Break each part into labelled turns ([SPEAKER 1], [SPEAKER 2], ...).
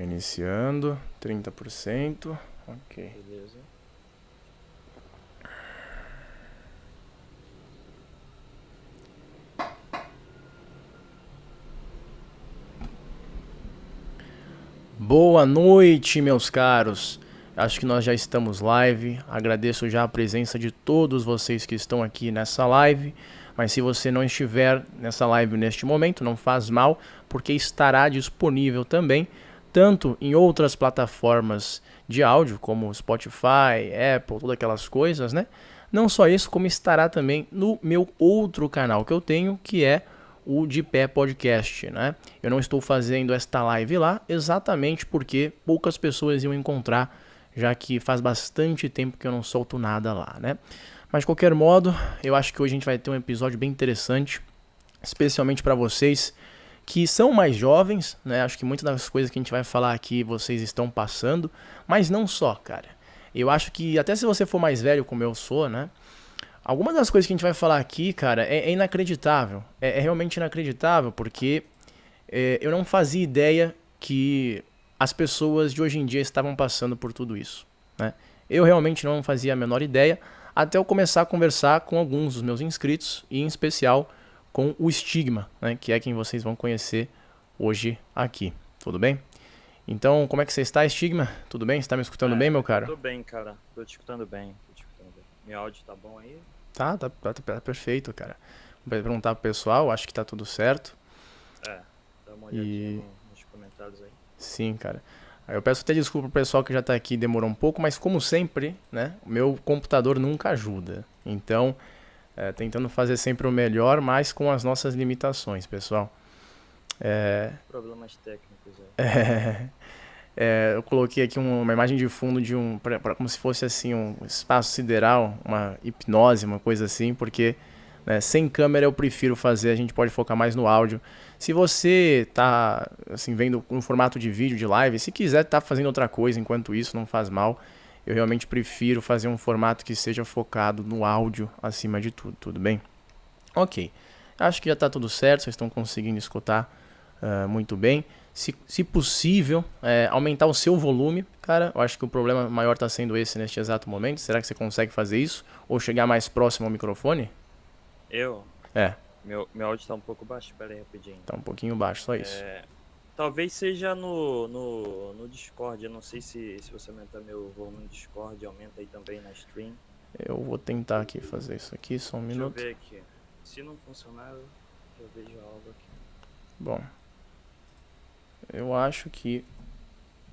[SPEAKER 1] Iniciando, 30%. Ok.
[SPEAKER 2] Beleza.
[SPEAKER 1] Boa noite, meus caros. Acho que nós já estamos live. Agradeço já a presença de todos vocês que estão aqui nessa live. Mas se você não estiver nessa live neste momento, não faz mal, porque estará disponível também, tanto em outras plataformas de áudio, como Spotify, Apple, todas aquelas coisas, né? Não só isso, como estará também no meu outro canal que eu tenho, que é o De Pé Podcast, né? Eu não estou fazendo esta live lá exatamente porque poucas pessoas iam encontrar, já que faz bastante tempo que eu não solto nada lá, né? Mas de qualquer modo, eu acho que hoje a gente vai ter um episódio bem interessante, especialmente para vocês que são mais jovens, né? Acho que muitas das coisas que a gente vai falar aqui vocês estão passando, mas não só, cara. Eu acho que até se você for mais velho como eu sou, né? Algumas das coisas que a gente vai falar aqui, cara, é inacreditável. É realmente inacreditável, porque eu não fazia ideia que as pessoas de hoje em dia estavam passando por tudo isso, né? Eu realmente não fazia a menor ideia, até eu começar a conversar com alguns dos meus inscritos, e em especial com o Stigma, né, que é quem vocês vão conhecer hoje aqui. Tudo bem? Então, como é que você está, Stigma? Tudo bem? Você está me escutando bem, meu cara?
[SPEAKER 2] Tô bem, cara. Tô te escutando bem. Meu áudio tá bom aí?
[SPEAKER 1] Tá perfeito, cara. Vou perguntar pro pessoal, acho que tá tudo certo.
[SPEAKER 2] Dá uma olhadinha
[SPEAKER 1] E
[SPEAKER 2] nos comentários aí.
[SPEAKER 1] sim, cara. Aí eu peço até desculpa pro pessoal que já tá aqui, demorou um pouco, mas como sempre, né, o meu computador nunca ajuda. Então, tentando fazer sempre o melhor, mas com as nossas limitações, pessoal.
[SPEAKER 2] Problemas técnicos aí.
[SPEAKER 1] Eu coloquei aqui uma imagem de fundo de como se fosse assim um espaço sideral, uma hipnose, uma coisa assim, porque né, sem câmera eu prefiro fazer, a gente pode focar mais no áudio. Se você tá assim vendo no formato de vídeo, de live, se quiser tá fazendo outra coisa enquanto isso, não faz mal. Eu realmente prefiro fazer um formato que seja focado no áudio acima de tudo, tudo bem? Ok, acho que já está tudo certo, vocês estão conseguindo escutar muito bem. Se possível, aumentar o seu volume, cara, eu acho que o problema maior está sendo esse neste exato momento. Será que você consegue fazer isso? Ou chegar mais próximo ao microfone?
[SPEAKER 2] Eu?
[SPEAKER 1] É,
[SPEAKER 2] Meu áudio tá um pouco baixo, pera aí rapidinho.
[SPEAKER 1] tá um pouquinho baixo, só isso.
[SPEAKER 2] Talvez seja no Discord. Eu não sei se você aumentar meu volume no Discord, aumenta aí também na stream.
[SPEAKER 1] Eu vou tentar aqui fazer isso aqui, só um
[SPEAKER 2] Deixa eu
[SPEAKER 1] minuto.
[SPEAKER 2] ver aqui. Se não funcionar, eu já vejo algo aqui.
[SPEAKER 1] Bom, eu acho que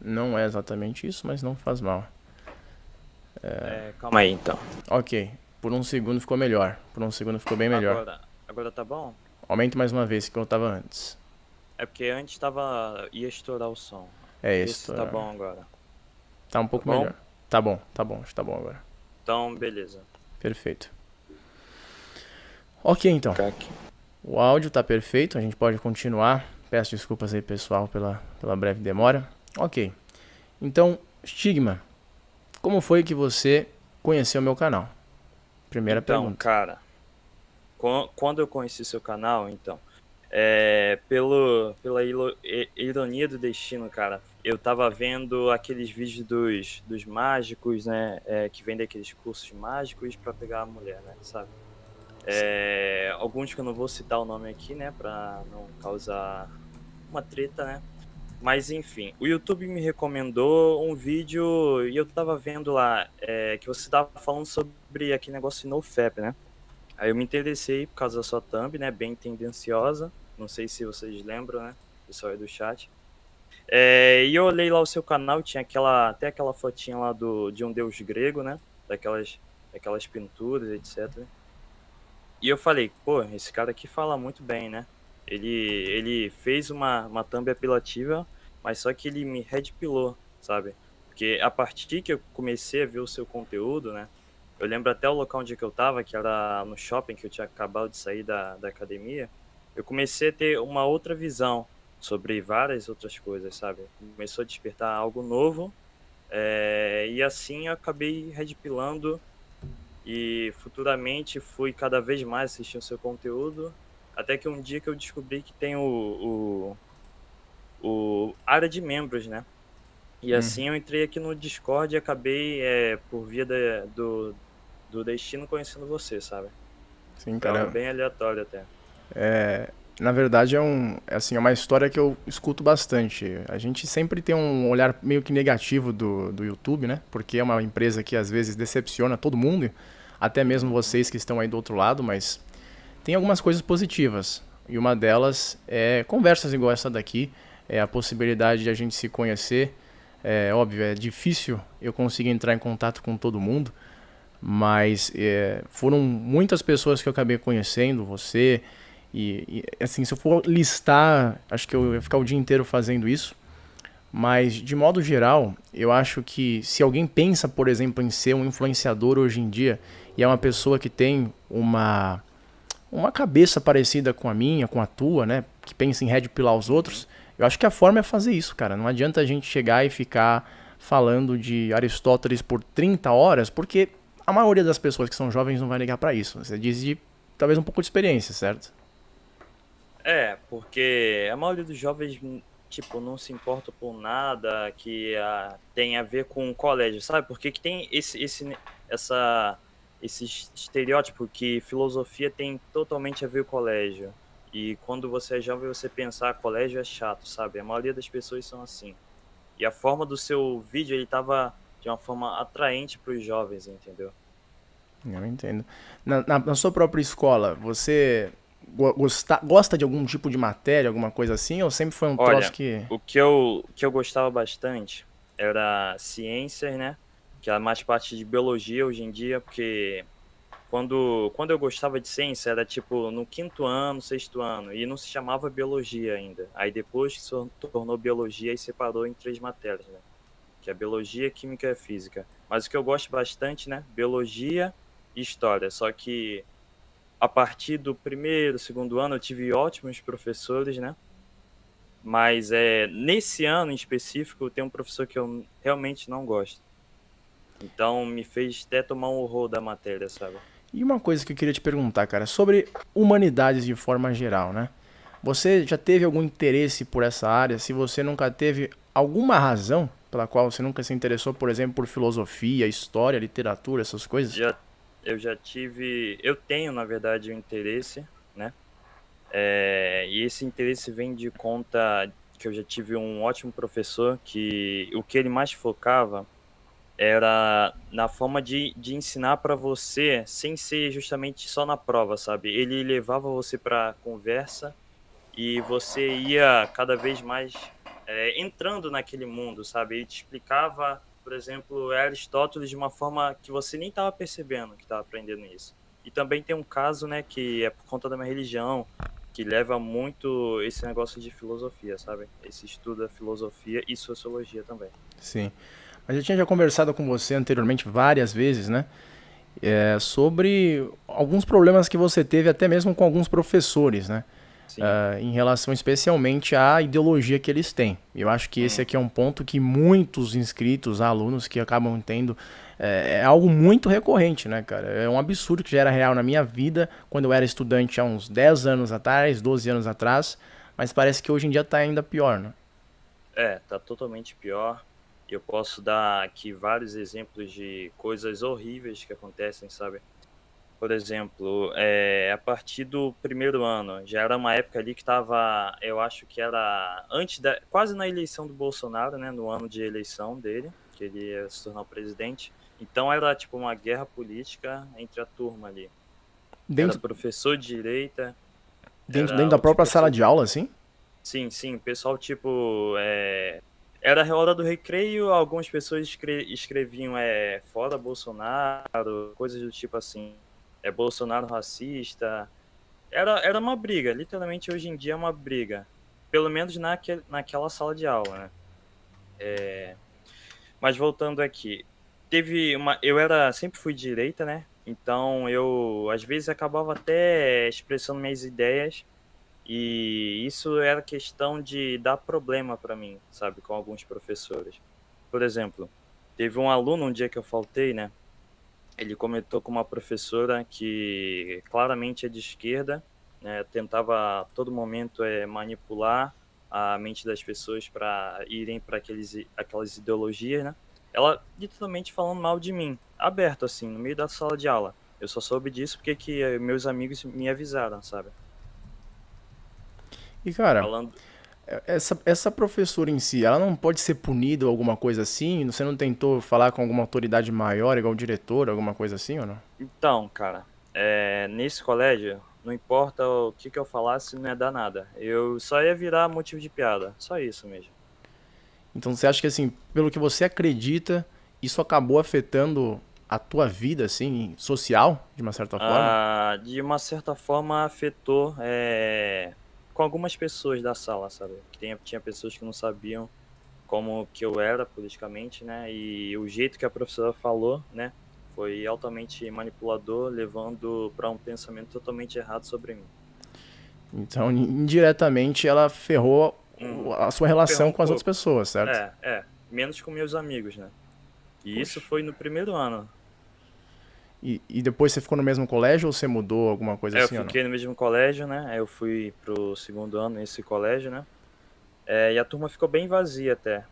[SPEAKER 1] não é exatamente isso, mas não faz mal.
[SPEAKER 2] Calma aí então.
[SPEAKER 1] Ok, por um segundo ficou melhor. Por um segundo ficou bem melhor.
[SPEAKER 2] Agora tá bom?
[SPEAKER 1] Aumente mais uma vez, que eu estava antes.
[SPEAKER 2] É porque antes ia estourar o som.
[SPEAKER 1] É
[SPEAKER 2] Vê
[SPEAKER 1] isso.
[SPEAKER 2] se tá bom agora.
[SPEAKER 1] Tá um pouco
[SPEAKER 2] bom?
[SPEAKER 1] melhor. Tá bom, acho que tá bom agora.
[SPEAKER 2] Então, beleza.
[SPEAKER 1] Perfeito. Ok, então. O áudio tá perfeito, a gente pode continuar. Peço desculpas aí, pessoal, pela breve demora. Ok. Então, Stigma, como foi que você conheceu o meu canal? Primeira pergunta.
[SPEAKER 2] Então, cara, quando eu conheci seu canal, então, pela ironia do destino, cara, eu tava vendo aqueles vídeos dos mágicos, né, que vendem aqueles cursos mágicos pra pegar a mulher, né, sabe? Alguns que eu não vou citar o nome aqui, né, pra não causar uma treta, né? Mas enfim, o YouTube me recomendou um vídeo e eu tava vendo lá que você tava falando sobre aquele negócio de NoFap, né? Aí eu me interessei por causa da sua thumb, né? Bem tendenciosa. Não sei se vocês lembram, né? Pessoal aí do chat. E eu olhei lá o seu canal, tinha até aquela fotinha lá de um deus grego, né? Daquelas pinturas, etc. E eu falei, pô, esse cara aqui fala muito bem, né? Ele fez uma thumb apelativa, mas só que ele me redpilou, sabe? Porque a partir que eu comecei a ver o seu conteúdo, né? Eu lembro até o local onde eu tava, que era no shopping, que eu tinha acabado de sair da academia. Eu comecei a ter uma outra visão sobre várias outras coisas, sabe? Começou a despertar algo novo. E assim eu acabei redpilando e futuramente fui cada vez mais assistindo seu conteúdo, até que um dia que eu descobri que tem o área de membros, né? E assim eu entrei aqui no Discord e acabei, por via do destino, conhecendo você, sabe?
[SPEAKER 1] Sim,
[SPEAKER 2] Foi algo
[SPEAKER 1] cara.
[SPEAKER 2] bem aleatório até.
[SPEAKER 1] Na verdade, é uma história que eu escuto bastante. A gente sempre tem um olhar meio que negativo do YouTube, né? Porque é uma empresa que às vezes decepciona todo mundo, até mesmo
[SPEAKER 2] Uhum.
[SPEAKER 1] vocês que estão aí do outro lado, mas tem algumas coisas positivas. E uma delas é conversas igual essa daqui, é a possibilidade de a gente se conhecer. É óbvio, é difícil eu conseguir entrar em contato com todo mundo, mas foram muitas pessoas que eu acabei conhecendo, você, assim, se eu for listar, acho que eu ia ficar o dia inteiro fazendo isso, mas de modo geral, eu acho que se alguém pensa, por exemplo, em ser um influenciador hoje em dia, e é uma pessoa que tem uma cabeça parecida com a minha, com a tua, né, que pensa em red pilar os
[SPEAKER 2] Uhum.
[SPEAKER 1] outros, eu acho que a forma é fazer isso, cara. Não adianta a gente chegar e ficar falando de Aristóteles por 30 horas, porque a maioria das pessoas que são jovens não vai ligar pra isso. Você diz de talvez um pouco de experiência, certo?
[SPEAKER 2] Porque a maioria dos jovens, tipo, não se importa por nada que tem a ver com o colégio, sabe? Porque que tem essa, esse estereótipo que filosofia tem totalmente a ver com o colégio. E quando você é jovem, você pensar colégio é chato, sabe? A maioria das pessoas são assim. E a forma do seu vídeo, ele tava de uma forma atraente para os jovens, entendeu?
[SPEAKER 1] Eu entendo. Na sua própria escola, você gosta de algum tipo de matéria, alguma coisa assim, ou sempre foi um troço
[SPEAKER 2] Olha,
[SPEAKER 1] que.
[SPEAKER 2] o que eu gostava bastante era ciências, né? Que é mais parte de biologia hoje em dia, porque quando eu gostava de ciência era tipo no quinto ano, sexto ano, e não se chamava biologia ainda. Aí depois que se tornou biologia e separou em três matérias, né? Que é biologia, química e física. Mas o que eu gosto bastante, né? Biologia e história. Só que a partir do primeiro, segundo ano eu tive ótimos professores, né? Mas nesse ano em específico tem um professor que eu realmente não gosto. Então me fez até tomar um horror da matéria, sabe?
[SPEAKER 1] E uma coisa que eu queria te perguntar, cara, sobre humanidades de forma geral, né? Você já teve algum interesse por essa área? Se você nunca teve alguma razão pela qual você nunca se interessou, por exemplo, por filosofia, história, literatura, essas coisas?
[SPEAKER 2] Já, eu já tive. Eu tenho, na verdade, um interesse, né? E esse interesse vem de conta que eu já tive um ótimo professor que o que ele mais focava era na forma de ensinar para você sem ser justamente só na prova, sabe? Ele levava você para conversa e você ia cada vez mais entrando naquele mundo, sabe? Ele te explicava, por exemplo, Aristóteles de uma forma que você nem estava percebendo que estava aprendendo isso. E também tem um caso, né, que é por conta da minha religião, que leva muito esse negócio de filosofia, sabe? Esse estudo da filosofia e sociologia também.
[SPEAKER 1] Sim. Mas eu tinha já conversado com você anteriormente várias vezes, né? Sobre alguns problemas que você teve até mesmo com alguns professores, né?
[SPEAKER 2] Sim.
[SPEAKER 1] Em relação especialmente à ideologia que eles têm. Eu acho que esse
[SPEAKER 2] Hum.
[SPEAKER 1] aqui é um ponto que muitos inscritos, alunos que acabam tendo, é algo muito recorrente, né, cara? É um absurdo que já era real na minha vida quando eu era estudante há uns 10 anos atrás, 12 anos atrás, mas parece que hoje em dia tá ainda pior, né?
[SPEAKER 2] Tá totalmente pior. Eu posso dar aqui vários exemplos de coisas horríveis que acontecem, sabe? Por exemplo, a partir do primeiro ano, já era uma época ali que estava, eu acho que era quase na eleição do Bolsonaro, né, no ano de eleição dele, que ele ia se tornar o presidente. Então era tipo uma guerra política entre a turma ali. Era
[SPEAKER 1] Dentro,
[SPEAKER 2] professor de direita,
[SPEAKER 1] dentro
[SPEAKER 2] era
[SPEAKER 1] da
[SPEAKER 2] outros
[SPEAKER 1] própria sala
[SPEAKER 2] professores
[SPEAKER 1] de
[SPEAKER 2] de...
[SPEAKER 1] aula, assim?
[SPEAKER 2] Sim, sim, o pessoal tipo, era a hora do recreio, algumas pessoas escreviam fora Bolsonaro, coisas do tipo assim, Bolsonaro racista. Era uma briga, literalmente hoje em dia é uma briga. Pelo menos naquela sala de aula, né? Mas voltando aqui, sempre fui de direita, né? Então eu às vezes acabava até expressando minhas ideias e isso era questão de dar problema para mim, sabe, com alguns professores. Por exemplo, teve um aluno um dia que eu faltei, né? Ele comentou com uma professora que claramente é de esquerda, né, tentava a todo momento manipular a mente das pessoas para irem para aquelas ideologias, né? Ela literalmente falando mal de mim, aberto assim, no meio da sala de aula. Eu só soube disso porque meus amigos me avisaram, sabe?
[SPEAKER 1] E cara,
[SPEAKER 2] Falando,
[SPEAKER 1] essa professora em si, ela não pode ser punida ou alguma coisa assim? Você não tentou falar com alguma autoridade maior, igual o diretor, alguma coisa assim ou não?
[SPEAKER 2] então, cara, nesse colégio, não importa o que eu falasse, não ia dar nada. Eu só ia virar motivo de piada, só isso mesmo.
[SPEAKER 1] Então você acha que assim, pelo que você acredita, isso acabou afetando a tua vida assim, social, de uma certa forma?
[SPEAKER 2] Ah, de uma certa forma afetou com algumas pessoas da sala, sabe? Tinha pessoas que não sabiam como que eu era politicamente, né? E o jeito que a professora falou, né? Foi altamente manipulador, levando para um pensamento totalmente errado sobre mim.
[SPEAKER 1] Então, indiretamente, ela ferrou
[SPEAKER 2] Uhum.
[SPEAKER 1] a sua
[SPEAKER 2] Ferrou
[SPEAKER 1] relação
[SPEAKER 2] um
[SPEAKER 1] com as outras
[SPEAKER 2] pouco.
[SPEAKER 1] pessoas, certo?
[SPEAKER 2] Menos com meus amigos, né? E isso
[SPEAKER 1] Poxa.
[SPEAKER 2] foi no primeiro ano.
[SPEAKER 1] E depois você ficou no mesmo colégio ou você mudou alguma coisa
[SPEAKER 2] Eu
[SPEAKER 1] assim ou não?
[SPEAKER 2] fiquei no mesmo colégio, né? Aí eu fui pro segundo ano nesse colégio, né? E a turma ficou bem vazia até.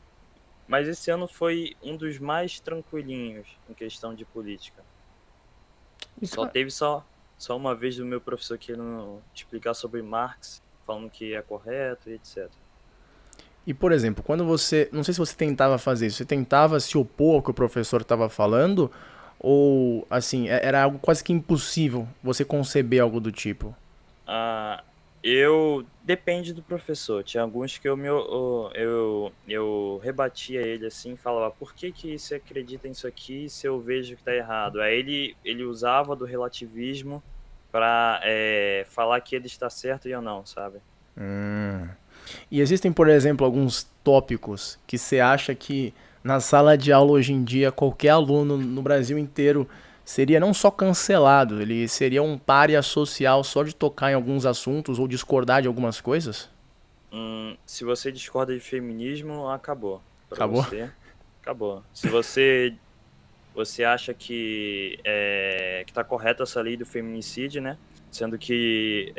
[SPEAKER 2] Mas esse ano foi um dos mais tranquilinhos em questão de política.
[SPEAKER 1] E,
[SPEAKER 2] Só
[SPEAKER 1] cara,
[SPEAKER 2] teve só uma vez do meu professor querendo explicar sobre Marx, falando que é correto e etc.
[SPEAKER 1] e por exemplo, quando você. Não sei se você tentava fazer isso, você tentava se opor ao que o professor estava falando? Ou, assim, era algo quase que impossível você conceber algo do tipo?
[SPEAKER 2] Ah, depende do professor. Tinha alguns que eu rebatia ele assim, falava, por que você acredita nisso aqui se eu vejo que tá errado? Aí ele usava do relativismo para falar que ele está certo e eu não, sabe?
[SPEAKER 1] E existem, por exemplo, alguns tópicos que você acha que na sala de aula hoje em dia qualquer aluno no Brasil inteiro seria não só cancelado, ele seria um pária social só de tocar em alguns assuntos ou discordar de algumas coisas?
[SPEAKER 2] Se você discorda de feminismo, acabou para
[SPEAKER 1] Acabou?
[SPEAKER 2] você. Acabou. Se você acha que tá correta essa lei do feminicídio, né? Sendo que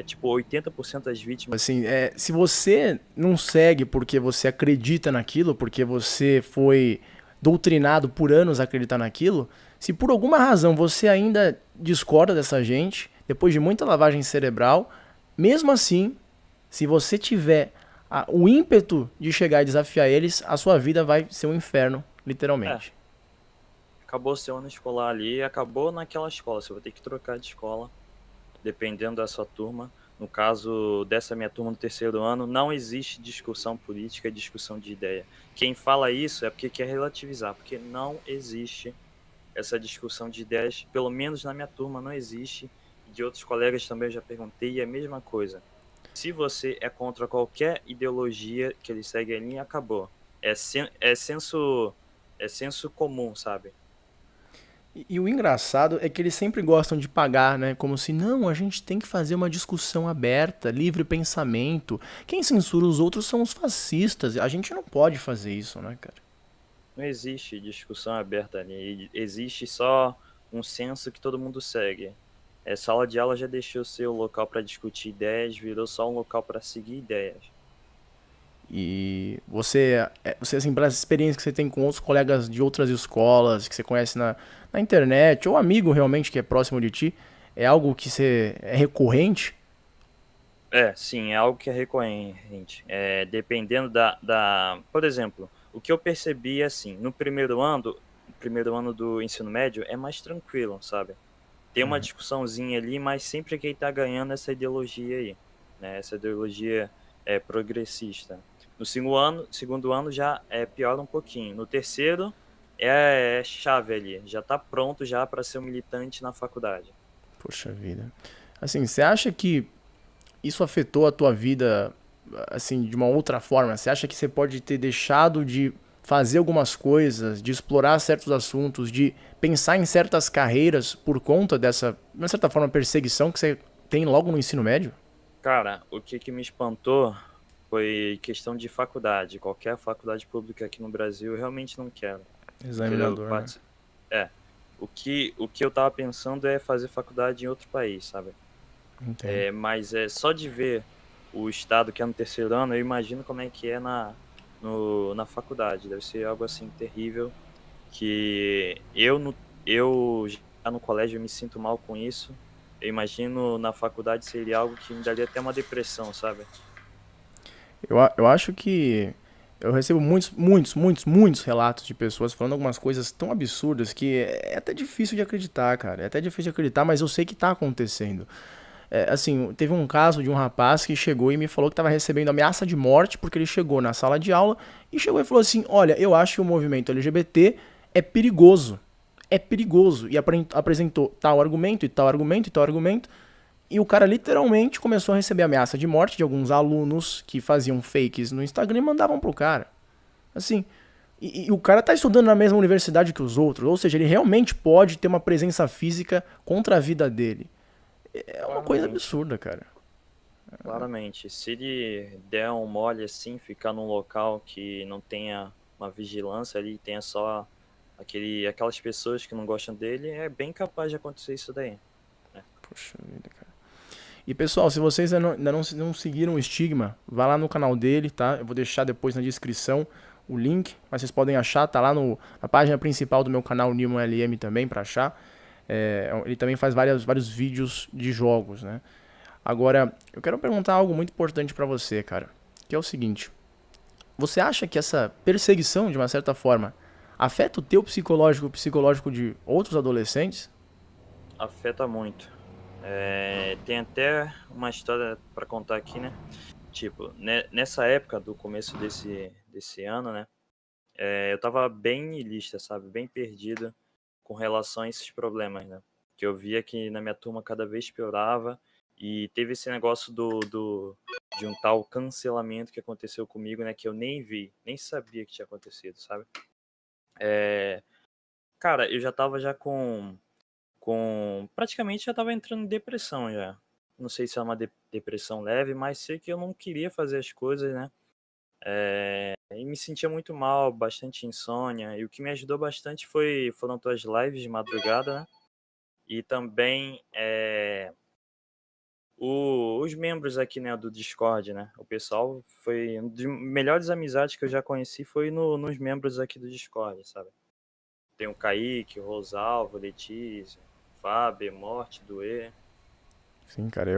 [SPEAKER 2] tipo 80% das vítimas.
[SPEAKER 1] Assim, se você não segue porque você acredita naquilo, porque você foi doutrinado por anos a acreditar naquilo, se por alguma razão você ainda discorda dessa gente, depois de muita lavagem cerebral, mesmo assim, se você tiver o ímpeto de chegar e desafiar eles, a sua vida vai ser um inferno,
[SPEAKER 2] É,
[SPEAKER 1] literalmente.
[SPEAKER 2] acabou seu ano escolar ali, acabou naquela escola. Você vai ter que trocar de escola, dependendo da sua turma. No caso dessa minha turma do terceiro ano, não existe discussão política e discussão de ideia. Quem fala isso é porque quer relativizar, porque não existe essa discussão de ideias, pelo menos na minha turma não existe, e de outros colegas também eu já perguntei, e é a mesma coisa. Se você é contra qualquer ideologia que ele segue ali, acabou. É senso comum, sabe?
[SPEAKER 1] E o engraçado é que eles sempre gostam de pagar, né? Como se, não, a gente tem que fazer uma discussão aberta, livre pensamento. Quem censura os outros são os fascistas. A gente não pode fazer isso, né, cara?
[SPEAKER 2] Não existe discussão aberta ali, existe só um senso que todo mundo segue. Sala de aula já deixou de ser o local para discutir ideias, virou só um local para seguir ideias.
[SPEAKER 1] E você assim, pelas experiências que você tem com outros colegas de outras escolas, que você conhece na internet, ou amigo realmente que é próximo de ti, é algo que você é recorrente?
[SPEAKER 2] Sim, é algo que é recorrente. Dependendo Por exemplo, o que eu percebi é assim, no primeiro ano do ensino médio é mais tranquilo, sabe? Tem uma discussãozinha ali, mas sempre quem tá ganhando é essa ideologia aí, né? Essa ideologia progressista. No segundo ano já piora um pouquinho. No terceiro é chave ali, já tá pronto já para ser um militante na faculdade.
[SPEAKER 1] Poxa vida. Assim, você acha que isso afetou a tua vida assim de uma outra forma? Você acha que você pode ter deixado de fazer algumas coisas, de explorar certos assuntos, de pensar em certas carreiras por conta dessa, de uma certa forma, perseguição que você tem logo no ensino médio?
[SPEAKER 2] Cara, o que me espantou foi questão de faculdade. Qualquer faculdade pública aqui no Brasil, eu realmente não quero. Entendeu?
[SPEAKER 1] Examinador, né?
[SPEAKER 2] É. O que eu tava pensando é fazer faculdade em outro país, sabe?
[SPEAKER 1] Entendo.
[SPEAKER 2] Mas só de ver. o estado que é no terceiro ano, eu imagino como é que é na faculdade. Deve ser algo assim terrível, que eu já no colégio eu me sinto mal com isso. Eu imagino na faculdade seria algo que me daria até uma depressão, sabe?
[SPEAKER 1] Eu acho que eu recebo muitos relatos de pessoas falando algumas coisas tão absurdas que é até difícil de acreditar, cara. É até difícil de acreditar, mas eu sei que tá acontecendo. É, assim, teve um caso de um rapaz que chegou e me falou que estava recebendo ameaça de morte porque ele chegou na sala de aula e chegou e falou assim: Olha, eu acho que o movimento LGBT é perigoso. É perigoso. E apresentou tal argumento e tal argumento e tal argumento. E o cara literalmente começou a receber ameaça de morte de alguns alunos que faziam fakes no Instagram e mandavam pro cara. Assim, e o cara tá estudando na mesma universidade que os outros, ou seja, ele realmente pode ter uma presença física contra a vida dele. É uma coisa
[SPEAKER 2] Claramente,
[SPEAKER 1] absurda, cara.
[SPEAKER 2] claramente. Se ele der um mole assim, ficar num local que não tenha uma vigilância ali, tenha só aquelas pessoas que não gostam dele, é bem capaz de acontecer isso daí, né?
[SPEAKER 1] Poxa vida, cara. E pessoal, se vocês ainda não seguiram o Estigma, vá lá no canal dele, tá? Eu vou deixar depois na descrição o link, mas vocês podem achar, tá lá na página principal do meu canal Nimo LM também para achar. Ele também faz vários vídeos de jogos, né? Agora, eu quero perguntar algo muito importante para você, cara, que é o seguinte: você acha que essa perseguição, de uma certa forma, afeta o teu psicológico, o psicológico de outros adolescentes?
[SPEAKER 2] Afeta muito. Tem até uma história para contar aqui, né? Tipo, nessa época do começo desse ano, né? Eu tava bem niilista, sabe? Bem perdido com relação a esses problemas, né? Que eu via que na minha turma cada vez piorava e teve esse negócio de um tal cancelamento que aconteceu comigo, né? Que eu nem vi, nem sabia que tinha acontecido, sabe? É, cara, eu já tava já praticamente já tava entrando em depressão já. Não sei se é uma depressão leve, mas sei que eu não queria fazer as coisas, né? E me sentia muito mal, bastante insônia. E o que me ajudou bastante foram tuas lives de madrugada, né? E também os membros aqui, né, do Discord, né? O pessoal foi uma das melhores amizades que eu já conheci foi nos membros aqui do Discord, sabe? Tem o Kaique, o Rosalvo, Letícia, Fábio, Morte, Doer.
[SPEAKER 1] Sim, cara,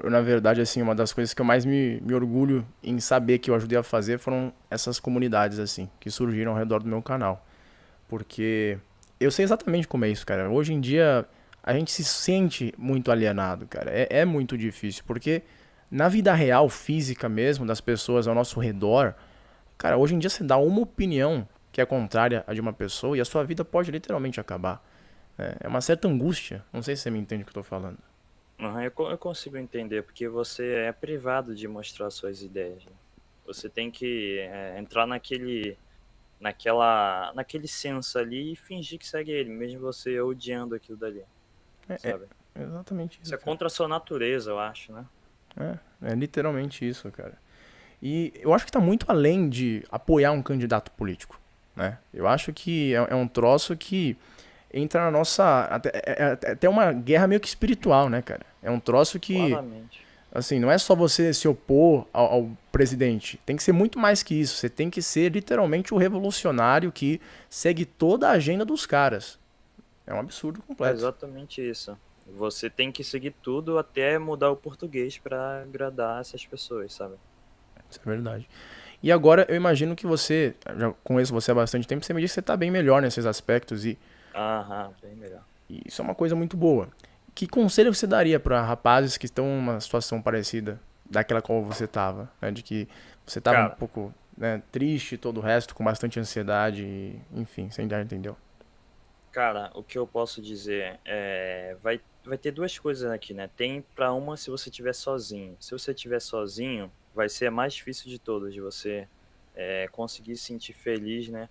[SPEAKER 1] na verdade, assim, uma das coisas que eu mais me orgulho em saber que eu ajudei a fazer foram essas comunidades, assim, que surgiram ao redor do meu canal. Porque eu sei exatamente como é isso, cara. Hoje em dia, a gente se sente muito alienado, cara. É muito difícil, porque na vida real, física mesmo, das pessoas ao nosso redor, cara, hoje em dia você dá uma opinião que é contrária à de uma pessoa e a sua vida pode literalmente acabar. É uma certa angústia. Não sei se você me entende o que eu tô falando.
[SPEAKER 2] Aham, eu consigo entender, porque você é privado de mostrar suas ideias, né? Você tem que entrar naquele senso ali e fingir que segue ele, mesmo você odiando aquilo dali,
[SPEAKER 1] É,
[SPEAKER 2] sabe?
[SPEAKER 1] é exatamente
[SPEAKER 2] Isso é
[SPEAKER 1] isso, cara.
[SPEAKER 2] contra a sua natureza, eu acho, né?
[SPEAKER 1] É literalmente isso, cara. E eu acho que tá muito além de apoiar um candidato político, né? Eu acho que é um troço que entra na nossa. Até uma guerra meio que espiritual, né, cara? É um troço que,
[SPEAKER 2] Claramente.
[SPEAKER 1] assim, não é só você se opor ao presidente. Tem que ser muito mais que isso. Você tem que ser literalmente o revolucionário que segue toda a agenda dos caras. É um absurdo
[SPEAKER 2] É
[SPEAKER 1] completo.
[SPEAKER 2] exatamente isso. Você tem que seguir tudo até mudar o português pra agradar essas pessoas, sabe?
[SPEAKER 1] Isso é verdade. E agora eu imagino que você, já conheço você há bastante tempo, você me disse que você tá bem melhor nesses aspectos
[SPEAKER 2] Aham, bem melhor.
[SPEAKER 1] e isso é uma coisa muito boa. Que conselho você daria para rapazes que estão em uma situação parecida daquela qual você estava, né? De que você estava um
[SPEAKER 2] Cara,
[SPEAKER 1] pouco, né, triste e todo o resto, com bastante ansiedade, enfim, você já entendeu.
[SPEAKER 2] Cara, o que eu posso dizer vai ter duas coisas aqui, né? Tem pra uma se você estiver sozinho. Se você estiver sozinho, vai ser a mais difícil de todas, de você conseguir se sentir feliz, né?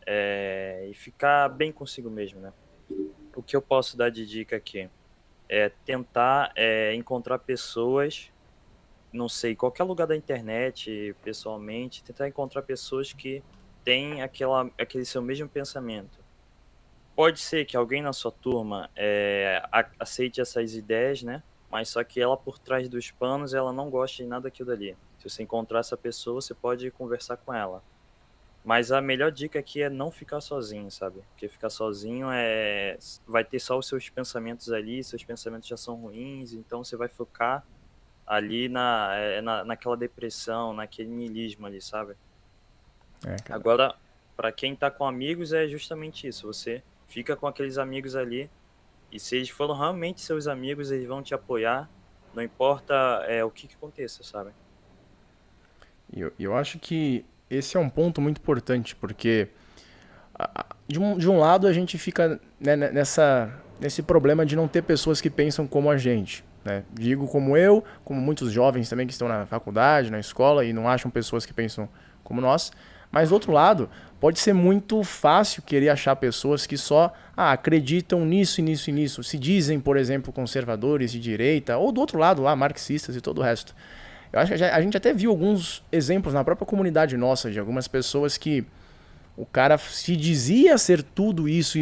[SPEAKER 2] E ficar bem consigo mesmo, né? O que eu posso dar de dica aqui é tentar encontrar pessoas, não sei, qualquer lugar da internet, pessoalmente, tentar encontrar pessoas que têm aquele seu mesmo pensamento. Pode ser que alguém na sua turma aceite essas ideias, né? mas só que ela por trás dos panos, ela não gosta de nada daquilo dali. Se você encontrar essa pessoa, você pode conversar com ela. Mas a melhor dica aqui é não ficar sozinho, sabe? Porque ficar sozinho vai ter só os seus pensamentos ali, seus pensamentos já são ruins, então você vai focar ali naquela depressão, naquele niilismo ali, sabe?
[SPEAKER 1] É, cara.
[SPEAKER 2] Agora, pra quem tá com amigos, é justamente isso. Você fica com aqueles amigos ali, e se eles foram realmente seus amigos, eles vão te apoiar, não importa o que aconteça, sabe?
[SPEAKER 1] E eu acho que esse é um ponto muito importante, porque de um lado a gente fica, né, nesse problema de não ter pessoas que pensam como a gente. Né? Digo como eu, como muitos jovens também que estão na faculdade, na escola e não acham pessoas que pensam como nós. Mas do outro lado, pode ser muito fácil querer achar pessoas que só acreditam nisso e nisso e nisso. Se dizem, por exemplo, conservadores de direita, ou do outro lado lá, marxistas e todo o resto. Eu acho que a gente até viu alguns exemplos na própria comunidade nossa, de algumas pessoas que o cara se dizia ser tudo isso,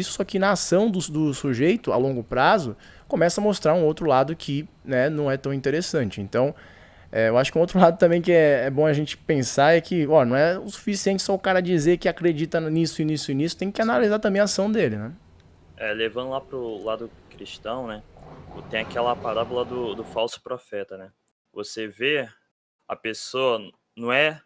[SPEAKER 1] só que na ação do sujeito, a longo prazo, começa a mostrar um outro lado que, né, não é tão interessante. Então, eu acho que um outro lado também que é bom a gente pensar é que, ó, não é o suficiente só o cara dizer que acredita nisso e nisso e nisso, tem que analisar também a ação dele, né?
[SPEAKER 2] Levando lá pro lado cristão, né? Tem aquela parábola do falso profeta, né? Você vê a pessoa, não é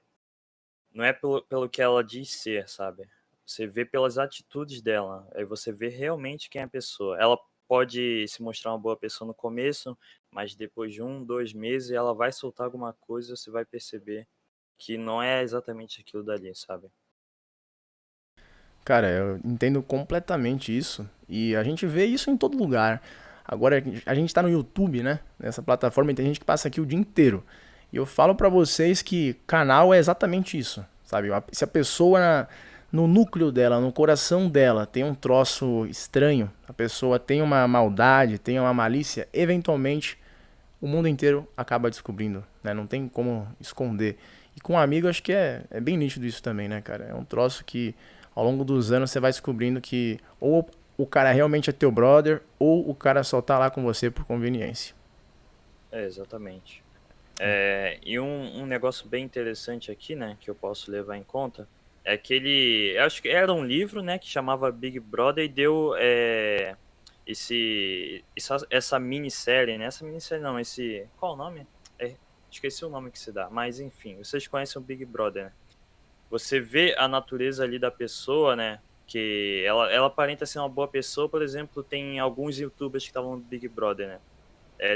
[SPEAKER 2] pelo que ela diz ser, sabe? Você vê pelas atitudes dela. Aí você vê realmente quem é a pessoa. Ela pode se mostrar uma boa pessoa no começo, mas depois de 1, 2 meses ela vai soltar alguma coisa, você vai perceber que não é exatamente aquilo dali, sabe?
[SPEAKER 1] Cara, eu entendo completamente isso. E a gente vê isso em todo lugar. Agora, a gente tá no YouTube, né? Nessa plataforma, e tem gente que passa aqui o dia inteiro. E eu falo pra vocês que canal é exatamente isso, sabe? Se a pessoa no núcleo dela, no coração dela, tem um troço estranho, a pessoa tem uma maldade, tem uma malícia, eventualmente o mundo inteiro acaba descobrindo, né? Não tem como esconder. E com um amigo, acho que é bem nítido isso também, né, cara? É um troço que ao longo dos anos você vai descobrindo que ou o cara realmente é teu brother, ou o cara só tá lá com você por conveniência.
[SPEAKER 2] Exatamente. E um negócio bem interessante aqui, né, que eu posso levar em conta, é que eu acho que era um livro, né, que chamava Big Brother e deu essa minissérie, né, essa minissérie não, qual o nome? Esqueci o nome que se dá, mas enfim, vocês conhecem o Big Brother, né? Você vê a natureza ali da pessoa, né, que ela aparenta ser uma boa pessoa, por exemplo, tem alguns YouTubers que estavam no Big Brother, né?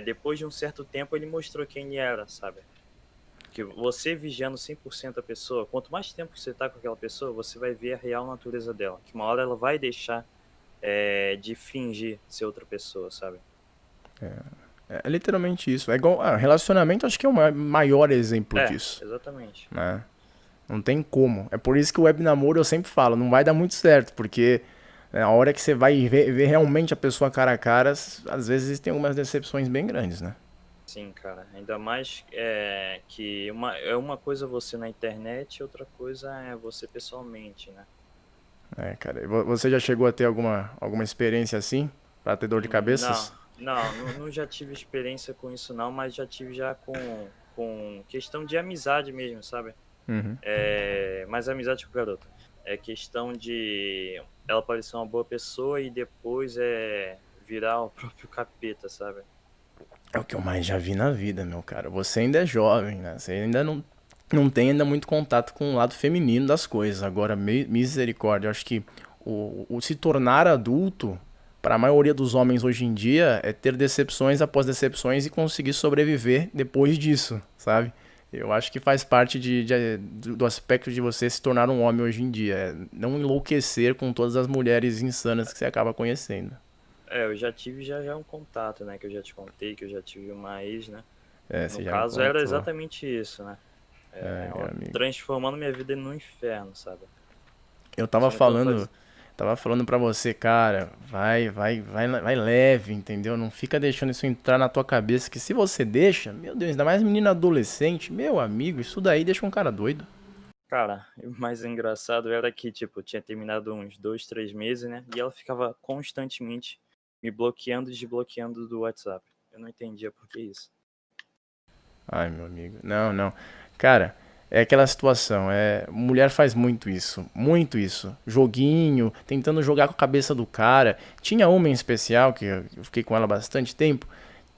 [SPEAKER 2] Depois de um certo tempo ele mostrou quem ele era, sabe? Que você vigiando 100% a pessoa, quanto mais tempo você tá com aquela pessoa, você vai ver a real natureza dela. Que uma hora ela vai deixar de fingir ser outra pessoa, sabe?
[SPEAKER 1] É literalmente isso. É igual. Relacionamento acho que é o maior exemplo disso.
[SPEAKER 2] Exatamente.
[SPEAKER 1] Né? Não tem como. É por isso que o web namoro eu sempre falo, não vai dar muito certo, porque a hora que você vai ver realmente a pessoa cara a cara, às vezes tem algumas decepções bem grandes, né?
[SPEAKER 2] Sim, cara. Ainda mais que uma coisa você na internet, outra coisa é você pessoalmente, né?
[SPEAKER 1] Cara. Você já chegou a ter alguma experiência assim? Pra ter dor de
[SPEAKER 2] Não,
[SPEAKER 1] cabeças?
[SPEAKER 2] não já tive experiência com isso não, mas já tive já com questão de amizade mesmo, sabe?
[SPEAKER 1] Uhum.
[SPEAKER 2] Mas amizade com garota. É questão de ela parecer uma boa pessoa e depois virar o próprio capeta, sabe?
[SPEAKER 1] É o que eu mais já vi na vida, meu cara. Você ainda é jovem, né? Você ainda não tem ainda muito contato com o lado feminino das coisas. Agora, misericórdia, eu acho que o se tornar adulto, para a maioria dos homens hoje em dia, é ter decepções após decepções e conseguir sobreviver depois disso, sabe? Eu acho que faz parte do aspecto de você se tornar um homem hoje em dia. É não enlouquecer com todas as mulheres insanas que você acaba conhecendo.
[SPEAKER 2] Eu já tive já um contato, né? Que eu já te contei, que eu já tive uma ex, né? No
[SPEAKER 1] Você já me
[SPEAKER 2] caso, era
[SPEAKER 1] contou.
[SPEAKER 2] exatamente isso, né?
[SPEAKER 1] Meu
[SPEAKER 2] Ela
[SPEAKER 1] amigo.
[SPEAKER 2] transformando minha vida num inferno, sabe?
[SPEAKER 1] Eu tava
[SPEAKER 2] Sendo que eu
[SPEAKER 1] falando,
[SPEAKER 2] fazia.
[SPEAKER 1] tava falando pra você, cara, vai leve, entendeu? Não fica deixando isso entrar na tua cabeça, que se você deixa, meu Deus, ainda mais menina adolescente, meu amigo, isso daí deixa um cara doido.
[SPEAKER 2] Cara, o mais engraçado era que, tipo, tinha terminado uns 2, 3 meses, né? E ela ficava constantemente me bloqueando e desbloqueando do WhatsApp. Eu não entendia por que isso.
[SPEAKER 1] Ai, meu amigo. Não, não. Cara, é aquela situação. Mulher faz muito isso. Muito isso. Joguinho, tentando jogar com a cabeça do cara. Tinha uma em especial, que eu fiquei com ela bastante tempo.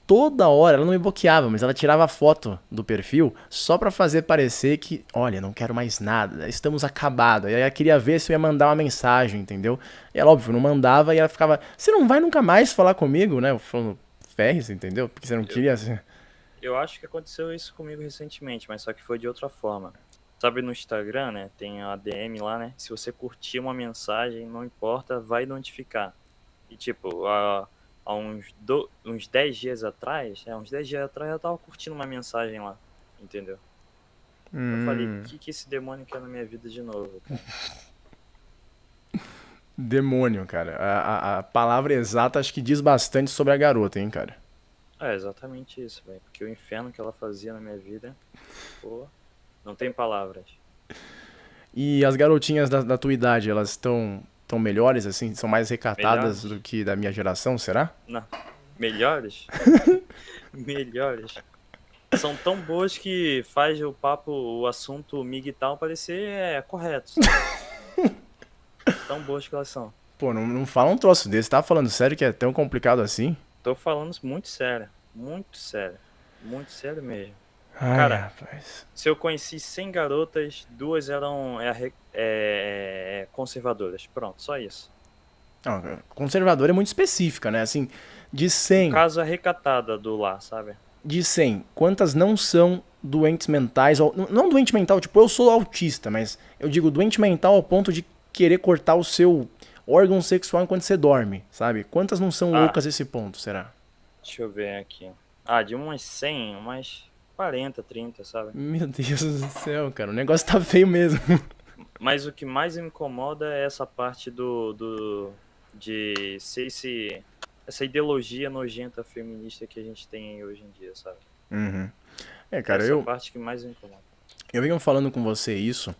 [SPEAKER 1] Toda hora, ela não me bloqueava, mas ela tirava foto do perfil só pra fazer parecer que, olha, não quero mais nada, estamos acabados. E aí ela queria ver se eu ia mandar uma mensagem, entendeu? E ela, óbvio, não mandava e ela ficava, você não vai nunca mais falar comigo, né? Eu falando, ferre, entendeu? Porque você não queria assim.
[SPEAKER 2] Eu acho que aconteceu isso comigo recentemente, mas só que foi de outra forma. Sabe, no Instagram, né, tem a DM lá, né? Se você curtir uma mensagem, não importa, vai notificar. E tipo, há uns 10 dias atrás, uns 10 dias atrás eu tava curtindo uma mensagem lá, entendeu? Eu falei, o que esse demônio quer na minha vida de novo, cara?
[SPEAKER 1] Demônio, cara. A palavra exata acho que diz bastante sobre a garota, hein, cara.
[SPEAKER 2] É exatamente isso, velho. Porque o inferno que ela fazia na minha vida, pô, não tem palavras.
[SPEAKER 1] E as garotinhas da tua idade, elas tão melhores, assim? São mais recatadas
[SPEAKER 2] Melhores?
[SPEAKER 1] do que da minha geração, será?
[SPEAKER 2] Não. Melhores? Melhores. São tão boas que faz o papo, o assunto migtal parecer correto. Tão boas que elas são.
[SPEAKER 1] Pô, não fala um troço desse. Tá falando sério que é tão complicado assim?
[SPEAKER 2] Tô falando muito sério. Muito sério. Muito sério mesmo.
[SPEAKER 1] Ai,
[SPEAKER 2] Cara,
[SPEAKER 1] rapaz.
[SPEAKER 2] se eu conheci 100 garotas, 2 eram conservadoras. Pronto, só isso.
[SPEAKER 1] Não, conservador é muito específica, né? Assim, de
[SPEAKER 2] No
[SPEAKER 1] 100,
[SPEAKER 2] caso, a recatada do lar, sabe?
[SPEAKER 1] de 100, quantas não são doentes mentais? Ou, não doente mental, tipo, eu sou autista, mas eu digo doente mental ao ponto de querer cortar o seu órgão sexual enquanto você dorme, sabe? Quantas não são loucas esse ponto, será?
[SPEAKER 2] Deixa eu ver aqui. De umas 100, umas 40, 30, sabe?
[SPEAKER 1] Meu Deus do céu, cara, o negócio tá feio mesmo.
[SPEAKER 2] Mas o que mais me incomoda é essa parte de ser essa ideologia nojenta feminista que a gente tem hoje em dia, sabe?
[SPEAKER 1] Uhum. Cara,
[SPEAKER 2] Essa parte que mais me incomoda.
[SPEAKER 1] eu venho falando com você isso.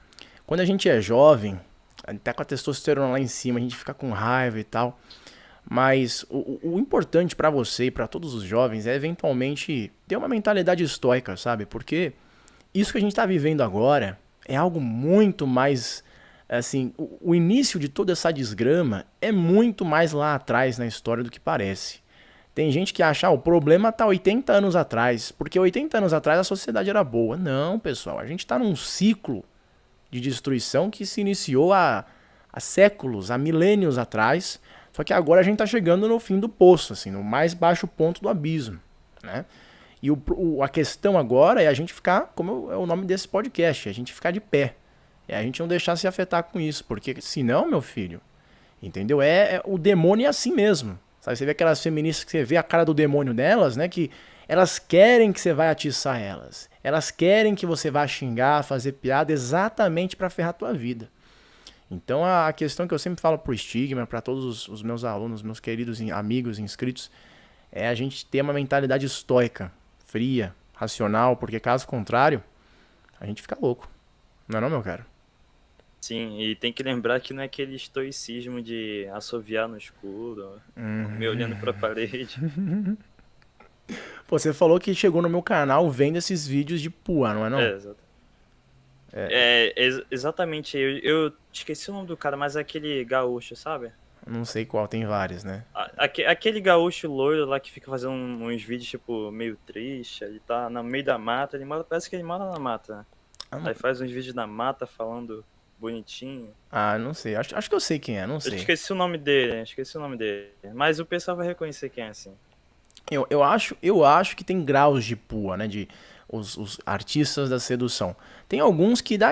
[SPEAKER 1] Quando a gente é jovem, até com a testosterona lá em cima, a gente fica com raiva e tal. Mas o importante pra você e pra todos os jovens é eventualmente ter uma mentalidade estoica, sabe? Porque isso que a gente tá vivendo agora é algo muito mais, assim, o início de toda essa desgrama é muito mais lá atrás na história do que parece. Tem gente que acha, o problema tá 80 anos atrás, porque 80 anos atrás a sociedade era boa. Não, pessoal, a gente tá num ciclo de destruição que se iniciou há séculos, há milênios atrás, só que agora a gente tá chegando no fim do poço, assim, no mais baixo ponto do abismo, né? E a questão agora é a gente ficar, como é o nome desse podcast, a gente ficar de pé. É a gente não deixar se afetar com isso, porque senão, meu filho, entendeu? O demônio é assim mesmo. Sabe, você vê aquelas feministas que você vê a cara do demônio delas, né? Que elas querem que você vai atiçar elas. Elas querem que você vá xingar, fazer piada exatamente pra ferrar a tua vida. Então a questão que eu sempre falo pro Estigma, pra todos os meus alunos, meus queridos amigos inscritos, é a gente ter uma mentalidade estoica, fria, racional, porque caso contrário, a gente fica louco. Não é não, meu cara?
[SPEAKER 2] Sim, e tem que lembrar que não é aquele estoicismo de assoviar no escuro, me olhando pra parede.
[SPEAKER 1] Pô, você falou que chegou no meu canal vendo esses vídeos de pua, não é não?
[SPEAKER 2] Exatamente. Eu esqueci o nome do cara, mas é aquele gaúcho, sabe?
[SPEAKER 1] Não sei qual, tem vários, né?
[SPEAKER 2] Aquele gaúcho loiro lá que fica fazendo uns vídeos, tipo, meio triste, ele tá no meio da mata, parece que ele mora na mata, né? Aí faz uns vídeos na mata falando bonitinho.
[SPEAKER 1] Não sei, acho que eu sei quem é, não sei.
[SPEAKER 2] Eu esqueci o nome dele, mas o pessoal vai reconhecer quem é, assim.
[SPEAKER 1] Eu acho que tem graus de pua, né? De os artistas da sedução. Tem alguns que dá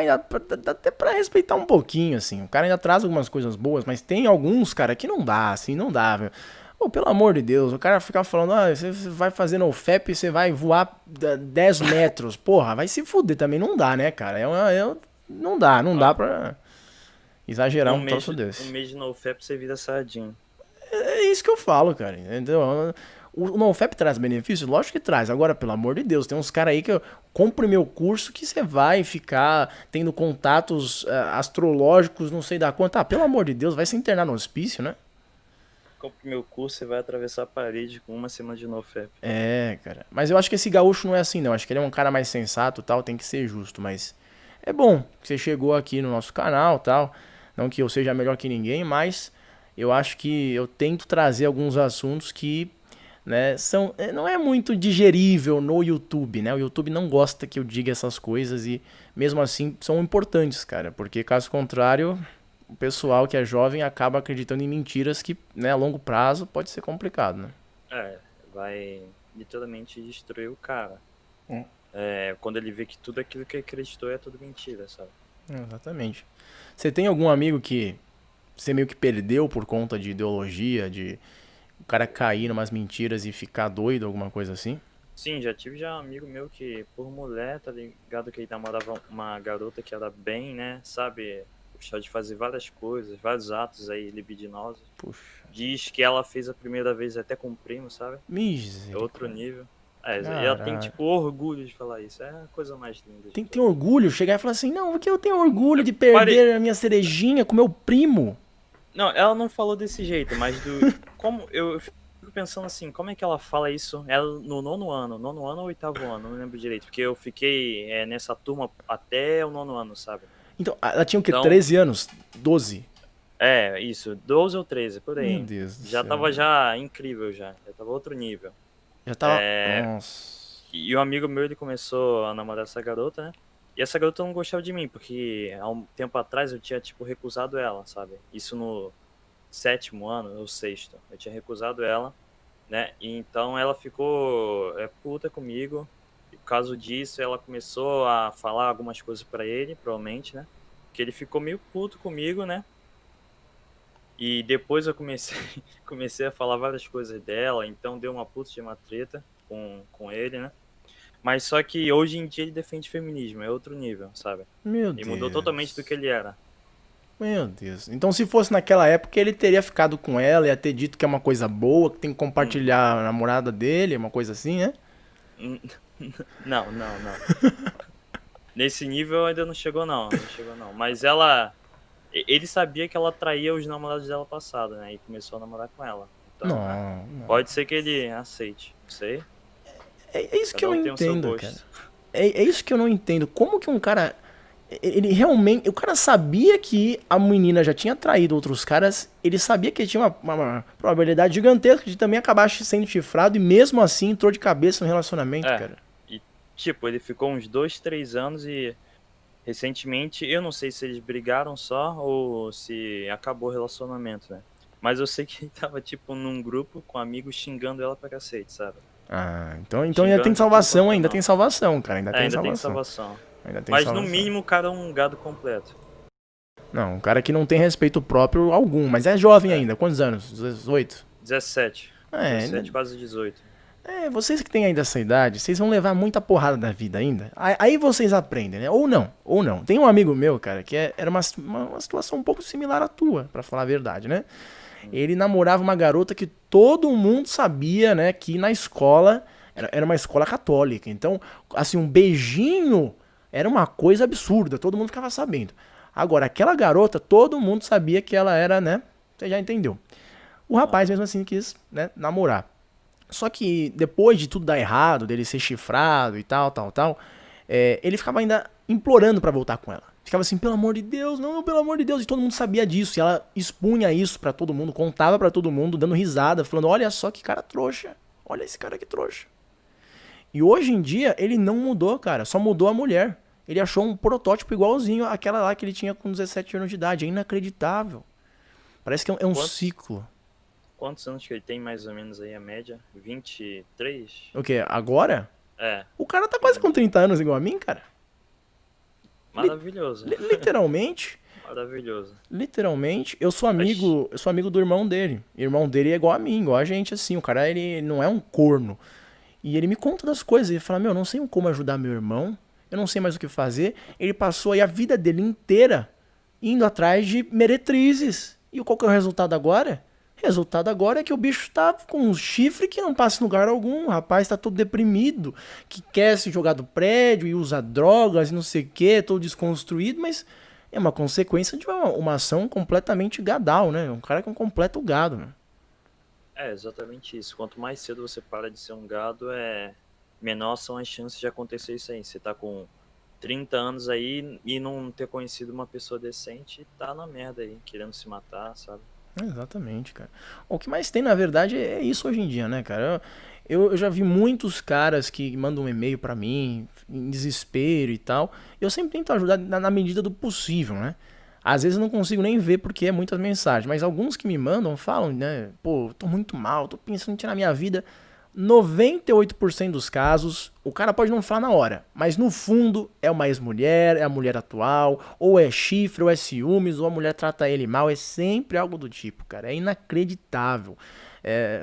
[SPEAKER 1] até pra respeitar um pouquinho, assim. O cara ainda traz algumas coisas boas, mas tem alguns, cara, que não dá, assim, não dá, velho. Pô, pelo amor de Deus, o cara fica falando, você vai fazer no FEP e você vai voar 10 metros. Porra, vai se fuder também, não dá, né, cara? Não dá pra exagerar um troço desse.
[SPEAKER 2] Um mês de NoFap você vira sardinha.
[SPEAKER 1] É isso que eu falo, cara, entendeu? O NoFap traz benefício? Lógico que traz. Agora, pelo amor de Deus, tem uns caras aí que compre meu curso que você vai ficar tendo contatos astrológicos, não sei da quanto. Pelo amor de Deus, vai se internar no hospício, né?
[SPEAKER 2] compre meu curso e vai atravessar a parede com uma semana de NoFap.
[SPEAKER 1] É, cara. Mas eu acho que esse gaúcho não é assim, não. Acho que ele é um cara mais sensato, tal, tem que ser justo, mas é bom que você chegou aqui no nosso canal, tal. Não que eu seja melhor que ninguém, mas eu acho que eu tento trazer alguns assuntos que, né, não é muito digerível no YouTube, né? O YouTube não gosta que eu diga essas coisas e mesmo assim são importantes, cara, porque caso contrário, o pessoal que é jovem acaba acreditando em mentiras que, né, a longo prazo pode ser complicado, né?
[SPEAKER 2] É, vai literalmente destruir o cara.
[SPEAKER 1] Hum.
[SPEAKER 2] Quando ele vê que tudo aquilo que ele acreditou é tudo mentira, sabe?
[SPEAKER 1] Exatamente. Você tem algum amigo que você meio que perdeu por conta de ideologia, de o cara cair numas mentiras e ficar doido, alguma coisa assim?
[SPEAKER 2] Sim, já tive um amigo meu que, por mulher, tá ligado, que ele namorava uma garota que era bem, né, sabe, gostava de fazer várias coisas, vários atos aí libidinosos.
[SPEAKER 1] Puxa,
[SPEAKER 2] Diz que ela fez a primeira vez até com o primo, sabe? É outro
[SPEAKER 1] misericórdia.
[SPEAKER 2] nível. E ela tem,
[SPEAKER 1] Caralho.
[SPEAKER 2] tipo, orgulho de falar isso. É a coisa mais linda de
[SPEAKER 1] Tem que ter
[SPEAKER 2] todas.
[SPEAKER 1] orgulho, chegar e falar assim, não, porque eu tenho orgulho de
[SPEAKER 2] Pare...
[SPEAKER 1] perder a minha cerejinha com meu primo.
[SPEAKER 2] Não, ela não falou desse jeito, mas do... Como eu fico pensando assim, como é que ela fala isso? Ela no nono ano ou oitavo ano, não lembro direito. Porque eu fiquei nessa turma até o nono ano, sabe?
[SPEAKER 1] Então, ela tinha o quê?
[SPEAKER 2] Então,
[SPEAKER 1] 13 anos? 12?
[SPEAKER 2] isso, 12 ou 13, por
[SPEAKER 1] Meu
[SPEAKER 2] aí.
[SPEAKER 1] Deus do
[SPEAKER 2] Já
[SPEAKER 1] céu.
[SPEAKER 2] tava já incrível já tava outro nível.
[SPEAKER 1] Já tava. Nossa.
[SPEAKER 2] E um amigo meu, ele começou a namorar essa garota, né? E essa garota não gostava de mim, porque há um tempo atrás eu tinha, tipo, recusado ela, sabe? Isso no sétimo ano, ou sexto. Eu tinha recusado ela, né? E então ela ficou puta comigo. E por causa disso, ela começou a falar algumas coisas pra ele, provavelmente, né? Que ele ficou meio puto comigo, né? E depois eu comecei a falar várias coisas dela, então deu uma puta de uma treta com ele, né? Mas só que hoje em dia ele defende feminismo, é outro nível, sabe?
[SPEAKER 1] Meu
[SPEAKER 2] Ele mudou totalmente do
[SPEAKER 1] Deus.
[SPEAKER 2] que ele era.
[SPEAKER 1] Meu Deus. Então, se fosse naquela época, ele teria ficado com ela, ia ter dito que é uma coisa boa, que tem que
[SPEAKER 2] Hum,
[SPEAKER 1] compartilhar a namorada dele, uma coisa assim, né?
[SPEAKER 2] hum, Não, não, não. Nesse nível ainda não chegou não, não chegou não. Mas ele sabia que ela traía os namorados dela passado, né? E começou a namorar com ela. Então,
[SPEAKER 1] Não, não.
[SPEAKER 2] pode ser que ele aceite, não sei.
[SPEAKER 1] É isso que eu
[SPEAKER 2] Cada
[SPEAKER 1] não
[SPEAKER 2] um tem o seu
[SPEAKER 1] entendo, cara.
[SPEAKER 2] gosto.
[SPEAKER 1] É isso que eu não entendo. Como que um cara. Ele realmente. O cara sabia que a menina já tinha traído outros caras. Ele sabia que tinha uma probabilidade gigantesca de também acabar sendo chifrado. E mesmo assim entrou de cabeça no relacionamento,
[SPEAKER 2] É,
[SPEAKER 1] cara.
[SPEAKER 2] e tipo, ele ficou uns 2, 3 anos e recentemente, eu não sei se eles brigaram só ou se acabou o relacionamento, né? Mas eu sei que ele tava, tipo, num grupo com amigos xingando ela pra cacete, sabe?
[SPEAKER 1] Ah, então ainda tem
[SPEAKER 2] Xingando de tudo
[SPEAKER 1] salvação,
[SPEAKER 2] quanto é
[SPEAKER 1] ainda tem
[SPEAKER 2] nome.
[SPEAKER 1] salvação, cara. Ainda tem
[SPEAKER 2] Ainda tem
[SPEAKER 1] salvação.
[SPEAKER 2] salvação.
[SPEAKER 1] Ainda tem
[SPEAKER 2] Mas no
[SPEAKER 1] salvação.
[SPEAKER 2] mínimo o cara é um gado completo.
[SPEAKER 1] Não, um cara que não tem respeito próprio algum, mas é jovem
[SPEAKER 2] É,
[SPEAKER 1] ainda. Quantos anos? 18?
[SPEAKER 2] 17.
[SPEAKER 1] É,
[SPEAKER 2] 17, quase 18.
[SPEAKER 1] vocês que têm ainda essa idade, vocês vão levar muita porrada da vida ainda. Aí vocês aprendem, né? Ou não, ou não. Tem um amigo meu, cara, que era uma situação um pouco similar à tua, pra falar a verdade, né? Ele namorava uma garota que todo mundo sabia, né, que na escola era uma escola católica. Então, assim, um beijinho era uma coisa absurda, todo mundo ficava sabendo. Agora, aquela garota, todo mundo sabia que ela era, né? Você já entendeu. O rapaz
[SPEAKER 2] Aham.
[SPEAKER 1] mesmo assim quis, né, namorar. Só que depois de tudo dar errado, dele ser chifrado e tal, tal, tal, ele ficava ainda implorando pra voltar com ela. Ficava assim, pelo amor de Deus, não, pelo amor de Deus. E todo mundo sabia disso. E ela expunha isso pra todo mundo, contava pra todo mundo, dando risada, falando, olha só que cara trouxa. Olha esse cara que trouxa. E hoje em dia, ele não mudou, cara. Só mudou a mulher. Ele achou um protótipo igualzinho àquela lá que ele tinha com 17 anos de idade. É inacreditável. Parece que é um
[SPEAKER 2] Quantos,
[SPEAKER 1] ciclo.
[SPEAKER 2] quantos anos que ele tem mais ou menos aí a média? 23?
[SPEAKER 1] O quê? Agora?
[SPEAKER 2] É,
[SPEAKER 1] O cara tá
[SPEAKER 2] mais
[SPEAKER 1] quase
[SPEAKER 2] ou
[SPEAKER 1] com
[SPEAKER 2] menos.
[SPEAKER 1] 30 anos igual a mim, cara.
[SPEAKER 2] Maravilhoso.
[SPEAKER 1] Literalmente,
[SPEAKER 2] Maravilhoso.
[SPEAKER 1] literalmente,
[SPEAKER 2] Mas,
[SPEAKER 1] eu sou amigo do irmão dele. O irmão dele é igual a mim, igual a gente, assim. O cara, ele não é um corno. E ele me conta das coisas. Ele fala, meu, eu não sei como ajudar meu irmão. Eu não sei mais o que fazer. Ele passou aí a vida dele inteira indo atrás de meretrizes. E qual que é o resultado agora? Resultado agora é que o bicho tá com um chifre que não passa em lugar algum. O rapaz tá todo deprimido, que quer se jogar do prédio e usa drogas e não sei o que, todo desconstruído, mas é uma consequência de uma ação completamente gadal, né? Um cara que é um completo gado, né?
[SPEAKER 2] É exatamente isso. Quanto mais cedo você para de ser um gado, menor são as chances de acontecer isso aí. Você tá com 30 anos aí e não ter conhecido uma pessoa decente, tá na merda aí, querendo se matar, sabe?
[SPEAKER 1] Exatamente, cara. O que mais tem, na verdade, é isso hoje em dia, né, cara? Eu já vi muitos caras que mandam um e-mail pra mim, em desespero e tal. Eu sempre tento ajudar na medida do possível, né? Às vezes eu não consigo nem ver porque é muitas mensagens, mas alguns que me mandam falam, né? Pô, tô muito mal, tô pensando em tirar minha vida. 98% dos casos, o cara pode não falar na hora, mas no fundo é uma ex-mulher, é a mulher atual, ou é chifre, ou é ciúmes, ou a mulher trata ele mal, é sempre algo do tipo, cara. É inacreditável.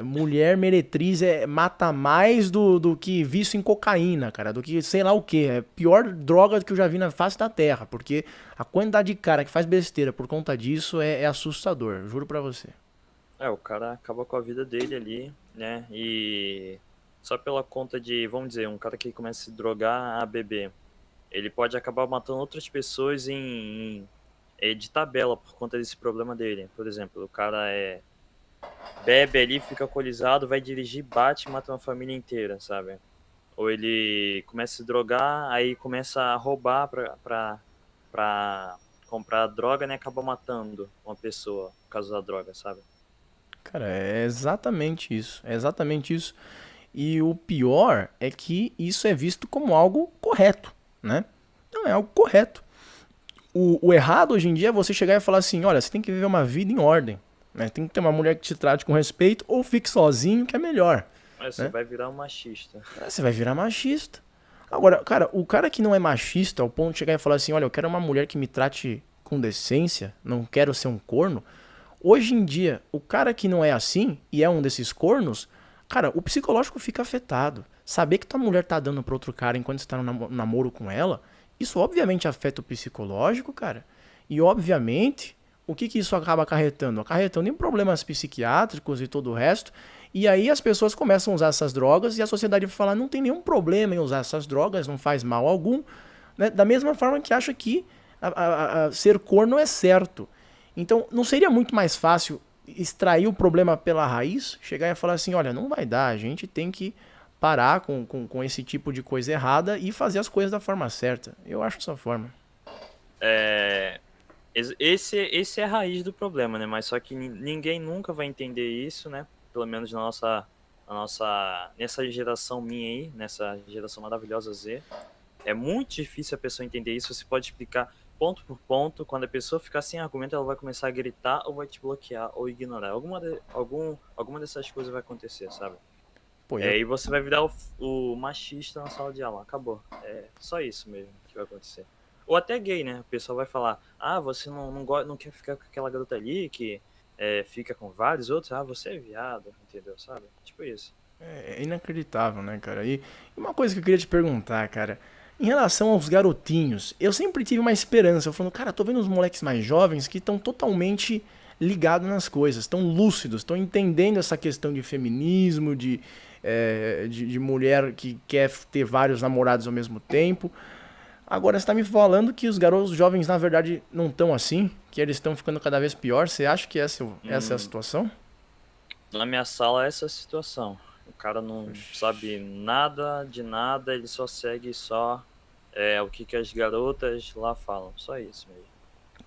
[SPEAKER 1] Mulher meretriz mata mais do que vício em cocaína, cara, do que sei lá o que. É a pior droga que eu já vi na face da terra, porque a quantidade de cara que faz besteira por conta disso é assustador, juro pra você.
[SPEAKER 2] O cara acaba com a vida dele ali, né? E só pela conta de, vamos dizer, um cara que começa a se drogar a beber, ele pode acabar matando outras pessoas de tabela por conta desse problema dele. Por exemplo, o cara bebe ali, fica alcoolizado, vai dirigir, bate e mata uma família inteira, sabe? Ou ele começa a se drogar, aí começa a roubar pra comprar droga, né? Acaba matando uma pessoa por causa da droga, sabe?
[SPEAKER 1] Cara, é exatamente isso. É exatamente isso. E o pior é que isso é visto como algo correto, né? Não é algo correto. O errado hoje em dia é você chegar e falar assim, olha, você tem que viver uma vida em ordem, né? Tem que ter uma mulher que te trate com respeito ou fique sozinho, que é melhor,
[SPEAKER 2] Mas você
[SPEAKER 1] né?
[SPEAKER 2] vai virar um machista.
[SPEAKER 1] Você vai virar machista.
[SPEAKER 2] Acabou.
[SPEAKER 1] Agora, cara, o cara que não é machista ao ponto de chegar e falar assim, olha, eu quero uma mulher que me trate com decência, não quero ser um corno. Hoje em dia, o cara que não é assim e é um desses cornos, cara, o psicológico fica afetado. Saber que tua mulher tá dando pra outro cara enquanto você tá no namoro com ela, isso obviamente afeta o psicológico, cara. E obviamente, o que isso acaba acarretando? Acarretando em problemas psiquiátricos e todo o resto. E aí as pessoas começam a usar essas drogas e a sociedade vai falar, não tem nenhum problema em usar essas drogas, não faz mal algum. Né? Da mesma forma que acha que ser corno é certo. Então, não seria muito mais fácil extrair o problema pela raiz? Chegar e falar assim, olha, não vai dar, a gente tem que parar com esse tipo de coisa errada e fazer as coisas da forma certa. Eu acho dessa forma.
[SPEAKER 2] É, esse é a raiz do problema, né? Mas só que ninguém nunca vai entender isso, né? Pelo menos nessa geração minha aí, nessa geração maravilhosa Z. É muito difícil a pessoa entender isso. Você pode explicar ponto por ponto. Quando a pessoa ficar sem argumento, ela vai começar a gritar ou vai te bloquear ou ignorar. Alguma dessas coisas vai acontecer, sabe?
[SPEAKER 1] Pô, eu,
[SPEAKER 2] E você vai virar o machista na sala de aula. Acabou. É só isso mesmo que vai acontecer. Ou até gay, né? O pessoal vai falar: ah, você não quer ficar com aquela garota ali que fica com vários outros? Ah, você é viado, entendeu? Sabe? Tipo isso.
[SPEAKER 1] é inacreditável, né, cara? E uma coisa que eu queria te perguntar, cara. Em relação aos garotinhos, eu sempre tive uma esperança. Eu falando, cara, tô vendo os moleques mais jovens que estão totalmente ligados nas coisas, estão lúcidos, estão entendendo essa questão de feminismo, de mulher que quer ter vários namorados ao mesmo tempo. Agora você tá me falando que os garotos jovens, na verdade, não estão assim, que eles estão ficando cada vez pior. Você acha que essa é a situação?
[SPEAKER 2] Na minha sala é essa situação. O cara não sabe nada de nada, ele só segue o que as garotas lá falam. Só isso mesmo.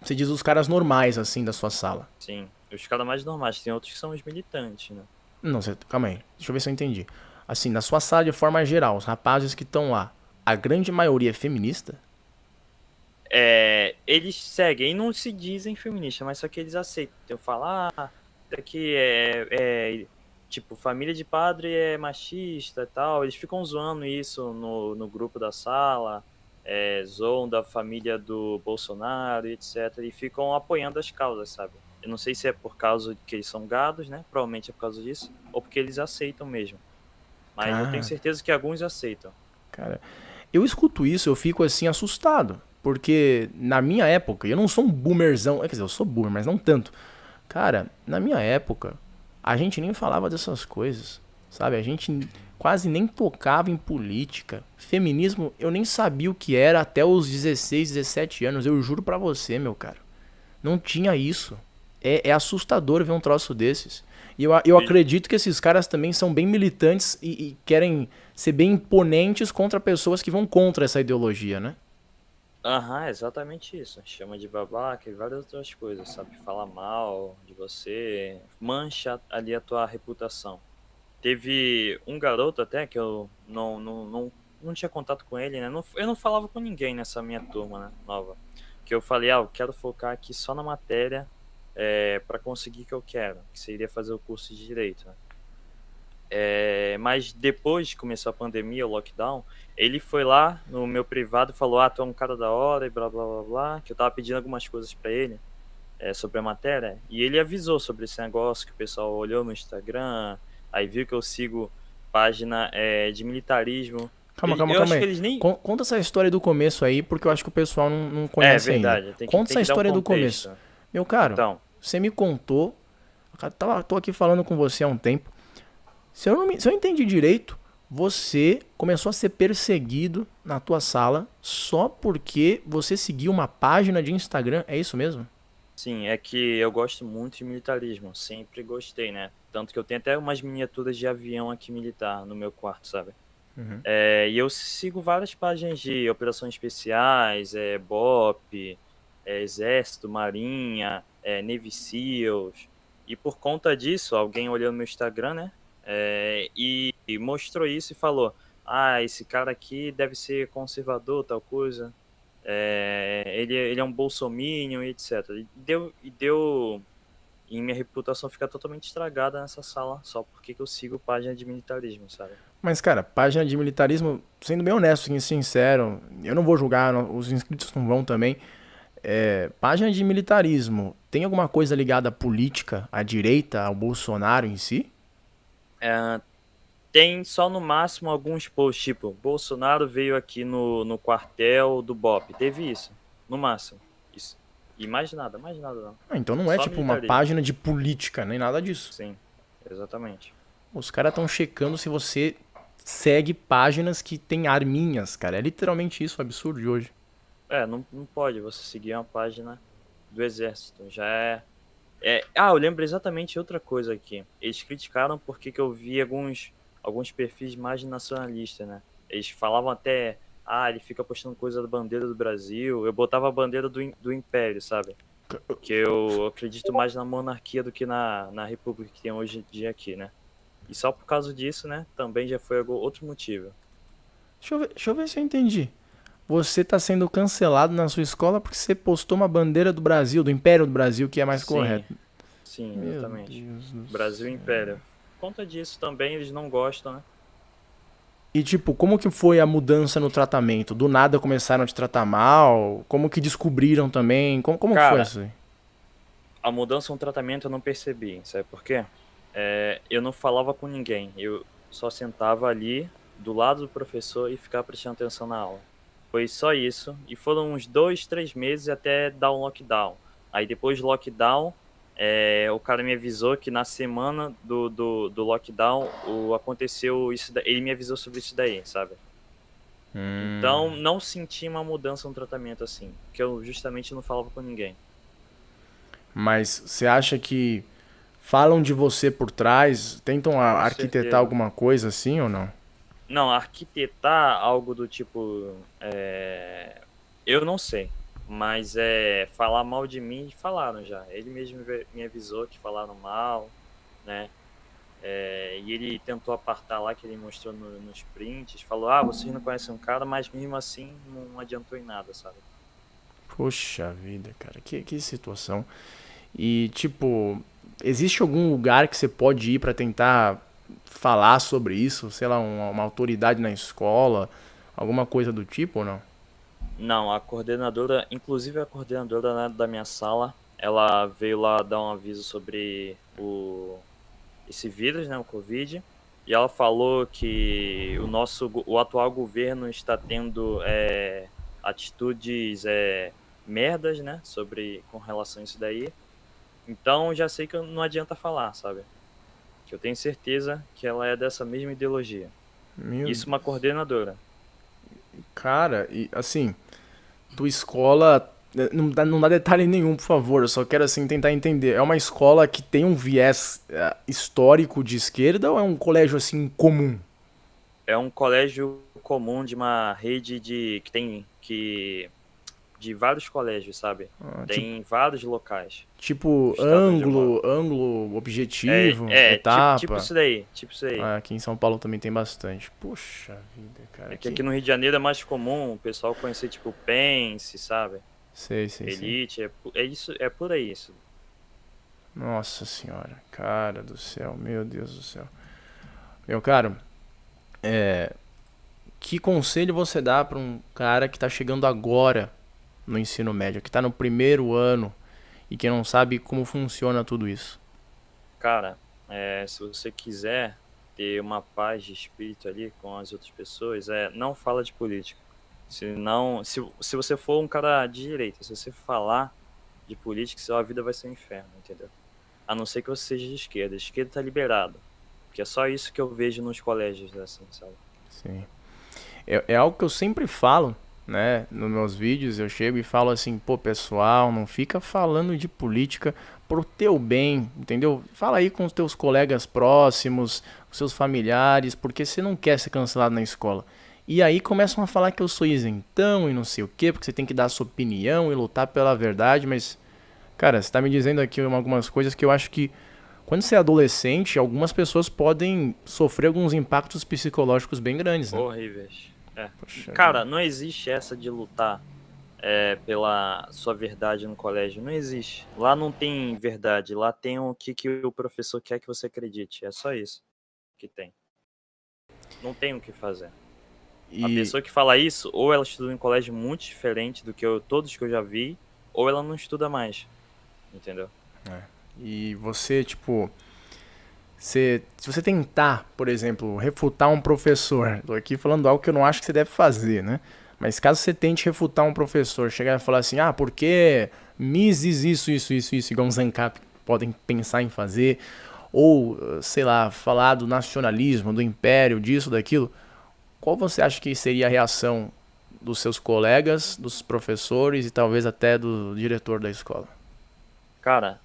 [SPEAKER 1] Você diz os caras normais, assim, da sua sala.
[SPEAKER 2] Sim. Os caras mais normais, tem outros que são os militantes, né?
[SPEAKER 1] Não, calma aí. Deixa eu ver se eu entendi. Assim, na sua sala, de forma geral, os rapazes que estão lá, a grande maioria é feminista?
[SPEAKER 2] Eles seguem e não se dizem feministas, mas só que eles aceitam. Eu falo, isso aqui tipo, família de padre é machista e tal. Eles ficam zoando isso no grupo da sala, zoam da família do Bolsonaro e etc. E ficam apoiando as causas, sabe? Eu não sei se é por causa de que eles são gados, né? Provavelmente é por causa disso, ou porque eles aceitam mesmo. Mas eu tenho
[SPEAKER 1] Cara,
[SPEAKER 2] certeza que alguns aceitam.
[SPEAKER 1] cara, eu escuto isso, eu fico assim assustado. Porque na minha época, eu não sou um boomerzão, quer dizer, eu sou boomer, mas não tanto. Cara, na minha época, a gente nem falava dessas coisas, sabe? A gente quase nem tocava em política. Feminismo, eu nem sabia o que era até os 16, 17 anos, eu juro pra você, meu cara. Não tinha isso. é assustador ver um troço desses. E eu
[SPEAKER 2] E-
[SPEAKER 1] acredito que esses caras também são bem militantes e querem ser bem imponentes contra pessoas que vão contra essa ideologia, né?
[SPEAKER 2] Aham, exatamente isso. Chama de babaca e várias outras coisas, sabe? Fala mal de você, mancha ali a tua reputação. Teve um garoto até que eu não tinha contato com ele, né? Eu não falava com ninguém nessa minha turma, né? Nova. Que eu falei, eu quero focar aqui só na matéria para conseguir o que eu quero, que seria fazer o curso de Direito, né? Mas depois que começou a pandemia, o lockdown, ele foi lá no meu privado e falou, tu é um cara da hora e blá blá blá blá, que eu tava pedindo algumas coisas para ele sobre a matéria, e ele avisou sobre esse negócio que o pessoal olhou no Instagram, aí viu que eu sigo página de militarismo. Eu
[SPEAKER 1] Calma
[SPEAKER 2] acho que
[SPEAKER 1] aí.
[SPEAKER 2] eles nem.
[SPEAKER 1] Conta essa história do começo aí, porque eu acho que o pessoal não
[SPEAKER 2] É
[SPEAKER 1] conhece ainda.
[SPEAKER 2] verdade,
[SPEAKER 1] Conta
[SPEAKER 2] tem
[SPEAKER 1] essa
[SPEAKER 2] que dar um
[SPEAKER 1] história do começo.
[SPEAKER 2] contexto.
[SPEAKER 1] Meu caro,
[SPEAKER 2] Então,
[SPEAKER 1] você me contou, tô aqui falando com você há um tempo. Se eu entendi direito, você começou a ser perseguido na tua sala só porque você seguiu uma página de Instagram, é isso mesmo?
[SPEAKER 2] sim, é que eu gosto muito de militarismo, sempre gostei, né? Tanto que eu tenho até umas miniaturas de avião aqui militar no meu quarto, sabe? E eu sigo várias páginas de operações especiais, BOP, Exército, Marinha, Navy SEALs. E por conta disso, alguém olhou no meu Instagram, né? E mostrou isso e falou: esse cara aqui deve ser conservador, tal coisa. Ele é um bolsominion e etc. E deu em minha reputação ficar totalmente estragada nessa sala, só porque que eu sigo página de militarismo, sabe?
[SPEAKER 1] Mas, cara, página de militarismo, sendo bem honesto e sincero, eu não vou julgar, os inscritos não vão também. Página de militarismo, tem alguma coisa ligada à política, à direita, ao Bolsonaro em si?
[SPEAKER 2] É, tem só no máximo alguns posts, tipo, Bolsonaro veio aqui no quartel do BOP. Teve isso, no máximo. Isso. E mais nada não.
[SPEAKER 1] Ah, então não é
[SPEAKER 2] Só
[SPEAKER 1] tipo uma
[SPEAKER 2] militarismo.
[SPEAKER 1] página de política, nem nada disso.
[SPEAKER 2] Sim, exatamente.
[SPEAKER 1] Os caras estão checando se você segue páginas que tem arminhas, cara. É literalmente isso, o absurdo de hoje.
[SPEAKER 2] Não pode você seguir uma página do exército. Já eu lembro exatamente outra coisa aqui. Eles criticaram porque que eu vi alguns perfis mais nacionalistas, né? Eles falavam até, ele fica postando coisa da bandeira do Brasil. Eu botava a bandeira do Império, sabe? Que eu acredito mais na monarquia do que na república que tem hoje em dia aqui, né? E só por causa disso, né? Também já foi outro motivo.
[SPEAKER 1] Deixa eu ver se eu entendi. Você tá sendo cancelado na sua escola porque você postou uma bandeira do Brasil, do Império do Brasil, que é mais
[SPEAKER 2] Sim,
[SPEAKER 1] correto.
[SPEAKER 2] sim,
[SPEAKER 1] Meu
[SPEAKER 2] exatamente.
[SPEAKER 1] Deus do
[SPEAKER 2] Brasil
[SPEAKER 1] céu.
[SPEAKER 2] Império. Por conta disso também eles não gostam, né?
[SPEAKER 1] E tipo, como que foi a mudança no tratamento? Do nada começaram a te tratar mal? Como que descobriram também? Como que foi
[SPEAKER 2] Cara,
[SPEAKER 1] isso aí?
[SPEAKER 2] a mudança no tratamento eu não percebi, sabe por quê? Eu não falava com ninguém, eu só sentava ali do lado do professor e ficava prestando atenção na aula. Foi só isso, e foram uns 2, 3 meses até dar um lockdown. Aí depois do lockdown, o cara me avisou que na semana do lockdown aconteceu isso, ele me avisou sobre isso daí, sabe? Então não senti uma mudança no tratamento assim, porque eu justamente não falava com ninguém.
[SPEAKER 1] Mas você acha que falam de você por trás? Tentam
[SPEAKER 2] Com
[SPEAKER 1] arquitetar
[SPEAKER 2] certeza.
[SPEAKER 1] alguma coisa assim ou não?
[SPEAKER 2] Não, arquitetar algo do tipo. Eu não sei. Mas falar mal de mim, falaram já. Ele mesmo me avisou que falaram mal, né? E ele tentou apartar lá, que ele mostrou nos prints. Falou: vocês não conhecem um cara, mas mesmo assim não adiantou em nada, sabe?
[SPEAKER 1] Poxa vida, cara, que situação. E tipo, existe algum lugar que você pode ir pra tentar falar sobre isso? Sei lá, uma autoridade na escola, alguma coisa do tipo ou não?
[SPEAKER 2] Não, a coordenadora, inclusive a coordenadora, né, da minha sala, ela veio lá dar um aviso sobre esse vírus, né, o Covid, e ela falou que o atual governo está tendo atitudes merdas, né, com relação a isso daí. Então já sei que não adianta falar, sabe? Que eu tenho certeza que ela é dessa mesma ideologia.
[SPEAKER 1] Meu
[SPEAKER 2] Isso uma coordenadora.
[SPEAKER 1] cara, e assim, tua escola Não dá detalhe nenhum, por favor. Eu só quero assim tentar entender. É uma escola que tem um viés histórico de esquerda ou é um colégio assim comum?
[SPEAKER 2] É um colégio comum de uma rede de vários colégios, sabe?
[SPEAKER 1] Ah, tipo,
[SPEAKER 2] Tem vários locais
[SPEAKER 1] tipo
[SPEAKER 2] do estado onde eu moro.
[SPEAKER 1] ângulo, objetivo,
[SPEAKER 2] Tipo
[SPEAKER 1] etapa.
[SPEAKER 2] isso daí, tipo isso aí.
[SPEAKER 1] Ah, aqui em São Paulo também tem bastante. Puxa vida, cara.
[SPEAKER 2] É que aqui no Rio de Janeiro é mais comum o pessoal conhecer, tipo, Pense, sabe?
[SPEAKER 1] Sei, sei, sei.
[SPEAKER 2] Elite, é isso, é por aí isso.
[SPEAKER 1] Nossa senhora, cara do céu, meu Deus do céu. Meu caro, que conselho você dá pra um cara que tá chegando agora no ensino médio, que tá no primeiro ano e que não sabe como funciona tudo isso?
[SPEAKER 2] Cara, se você quiser ter uma paz de espírito ali com as outras pessoas, não fala de política. Se você for um cara de direita, se você falar de política, sua vida vai ser um inferno, entendeu? A não ser que você seja de esquerda. A esquerda tá liberado. Porque é só isso que eu vejo nos colégios, assim, sabe?
[SPEAKER 1] Sim. É algo que eu sempre falo, né? Nos meus vídeos eu chego e falo assim, pô, pessoal, não fica falando de política pro teu bem, entendeu? Fala aí com os teus colegas próximos, os seus familiares, porque você não quer ser cancelado na escola. E aí começam a falar que eu sou isentão e não sei o quê, porque você tem que dar a sua opinião e lutar pela verdade, mas, cara, você tá me dizendo aqui algumas coisas que eu acho que quando você é adolescente, algumas pessoas podem sofrer alguns impactos psicológicos bem grandes, né?
[SPEAKER 2] Horríveis. É.
[SPEAKER 1] Poxa vida.
[SPEAKER 2] Cara, não existe essa de lutar pela sua verdade no colégio. Não existe. Lá não tem verdade. Lá tem o que o professor quer que você acredite. É só isso que tem. Não tem o que fazer. A
[SPEAKER 1] E,
[SPEAKER 2] pessoa que fala isso, ou ela estuda em um colégio muito diferente do que todos que eu já vi, ou ela não estuda mais. Entendeu?
[SPEAKER 1] e você, tipo, se você tentar, por exemplo, refutar um professor, tô aqui falando algo que eu não acho que você deve fazer, né? Mas caso você tente refutar um professor, chegar e falar assim, ah, porque Mises isso, igual os ANCAP podem pensar em fazer, ou, sei lá, falar do nacionalismo, do império, disso, daquilo, qual você acha que seria a reação dos seus colegas, dos professores e talvez até do diretor da escola?
[SPEAKER 2] Cara,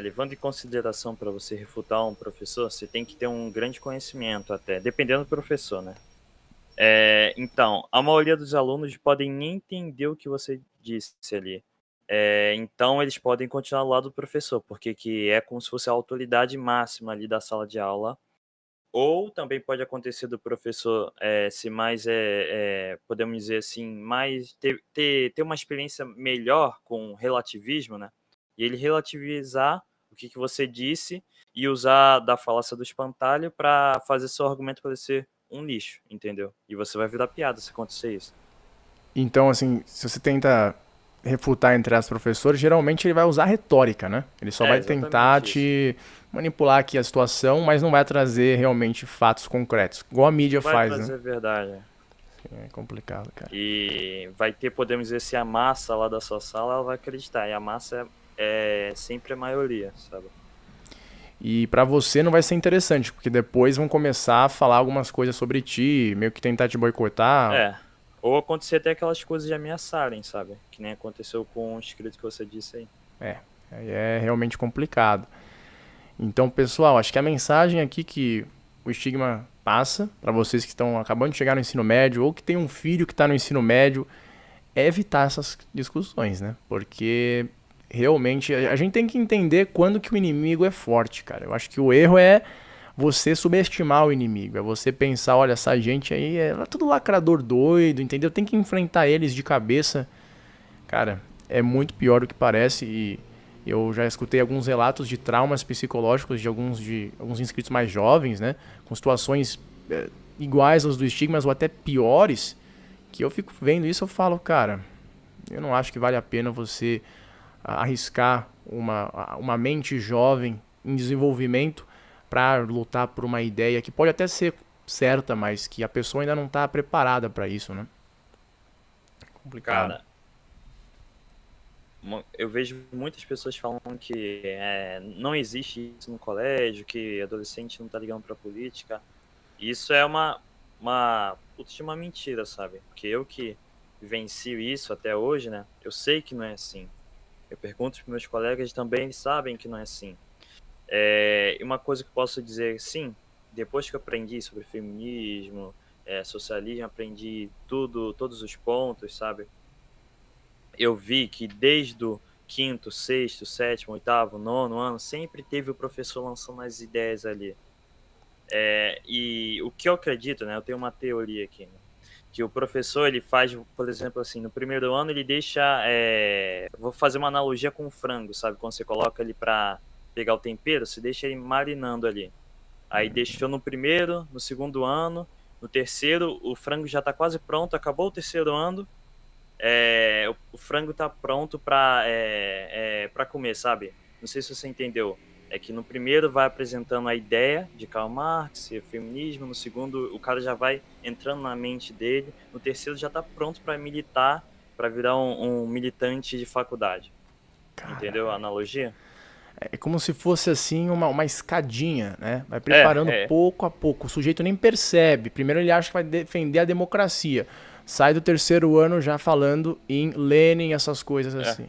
[SPEAKER 2] levando em consideração para você refutar um professor, você tem que ter um grande conhecimento até, dependendo do professor, né? Então, a maioria dos alunos podem nem entender o que você disse ali. Então, eles podem continuar ao lado do professor, porque que é como se fosse a autoridade máxima ali da sala de aula. Ou também pode acontecer do professor ser mais, podemos dizer assim, mais ter uma experiência melhor com relativismo, né? E ele relativizar o que você disse e usar da falácia do espantalho para fazer seu argumento parecer um lixo, entendeu? E você vai virar piada se acontecer isso.
[SPEAKER 1] Então, assim, se você tenta refutar entre as professores, geralmente ele vai usar retórica, né? Ele só
[SPEAKER 2] É
[SPEAKER 1] vai tentar
[SPEAKER 2] exatamente isso.
[SPEAKER 1] te manipular aqui a situação, mas não vai trazer realmente fatos concretos, igual a mídia
[SPEAKER 2] Não vai
[SPEAKER 1] faz, né?
[SPEAKER 2] trazer verdade.
[SPEAKER 1] É complicado, cara.
[SPEAKER 2] E vai ter, podemos dizer, se a massa lá da sua sala ela vai acreditar. E a massa é sempre a maioria, sabe?
[SPEAKER 1] E pra você não vai ser interessante, porque depois vão começar a falar algumas coisas sobre ti, meio que tentar te boicotar.
[SPEAKER 2] É. Ou acontecer até aquelas coisas de ameaçarem, sabe? Que nem aconteceu com o inscrito que você disse aí.
[SPEAKER 1] É, aí é realmente complicado. Então, pessoal, acho que a mensagem aqui que o estigma passa para vocês que estão acabando de chegar no ensino médio ou que tem um filho que está no ensino médio é evitar essas discussões, né? Porque realmente a gente tem que entender quando que o inimigo é forte, cara. Eu acho que o erro é você subestimar o inimigo, é você pensar, olha, essa gente aí é tudo lacrador doido, entendeu? Tem que enfrentar eles de cabeça. Cara, é muito pior do que parece e eu já escutei alguns relatos de traumas psicológicos de alguns inscritos mais jovens, né? Com situações iguais aos do estigmas ou até piores, que eu fico vendo isso, eu falo, cara, eu não acho que vale a pena você arriscar uma mente jovem em desenvolvimento para lutar por uma ideia que pode até ser certa, mas que a pessoa ainda não está preparada para isso, né? Complicado.
[SPEAKER 2] Cara, eu vejo muitas pessoas falando que não existe isso no colégio, que adolescente não tá ligando pra política. Isso é uma puta de uma mentira, sabe? Porque eu que vivencio isso até hoje, né? Eu sei que não é assim. Eu pergunto para meus colegas também, eles sabem que não é assim. E uma coisa que eu posso dizer, sim, depois que eu aprendi sobre feminismo, socialismo, aprendi tudo, todos os pontos, sabe? Eu vi que desde o quinto, sexto, sétimo, oitavo, nono ano, sempre teve o professor lançando as ideias ali. E o que eu acredito, né? Eu tenho uma teoria aqui, né? Que o professor ele faz, por exemplo, assim, no primeiro ano ele deixa, vou fazer uma analogia com o frango, sabe? Quando você coloca ele para pegar o tempero, você deixa ele marinando ali. Aí deixou no primeiro, no segundo ano, no terceiro o frango já está quase pronto, acabou o terceiro ano, o frango está pronto para comer, sabe? Não sei se você entendeu. É que no primeiro vai apresentando a ideia de Karl Marx e o feminismo, no segundo o cara já vai entrando na mente dele, no terceiro já está pronto para militar, para virar um militante de faculdade.
[SPEAKER 1] Cara,
[SPEAKER 2] Entendeu a analogia?
[SPEAKER 1] é como se fosse assim uma escadinha, né? Vai
[SPEAKER 2] É,
[SPEAKER 1] preparando
[SPEAKER 2] é.
[SPEAKER 1] pouco a pouco. O sujeito nem percebe. Primeiro ele acha que vai defender a democracia. Sai do terceiro ano já falando em Lenin, essas coisas
[SPEAKER 2] É.
[SPEAKER 1] assim.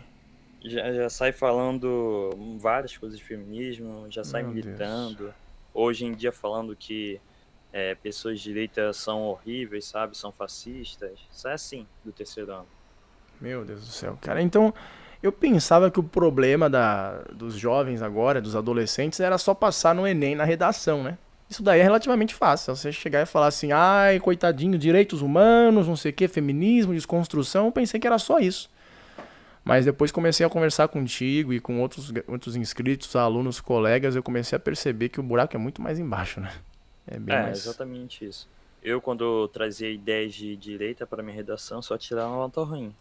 [SPEAKER 2] Já sai falando várias coisas de feminismo, já sai
[SPEAKER 1] Meu Deus.
[SPEAKER 2] militando. Hoje em dia falando que pessoas de direita são horríveis, sabe? São fascistas. Isso é assim, do terceiro ano.
[SPEAKER 1] Meu Deus do céu, cara. Então, eu pensava que o problema dos jovens agora, dos adolescentes, era só passar no Enem na redação, né? Isso daí é relativamente fácil. Você chegar e falar assim, ai, coitadinho, direitos humanos, não sei o que, feminismo, desconstrução, eu pensei que era só isso. Mas depois comecei a conversar contigo e com outros inscritos, alunos, colegas, eu comecei a perceber que o buraco é muito mais embaixo, né? É bem mais.
[SPEAKER 2] Exatamente isso. Eu, quando trazia ideias de direita para minha redação, só tirava uma nota ruim.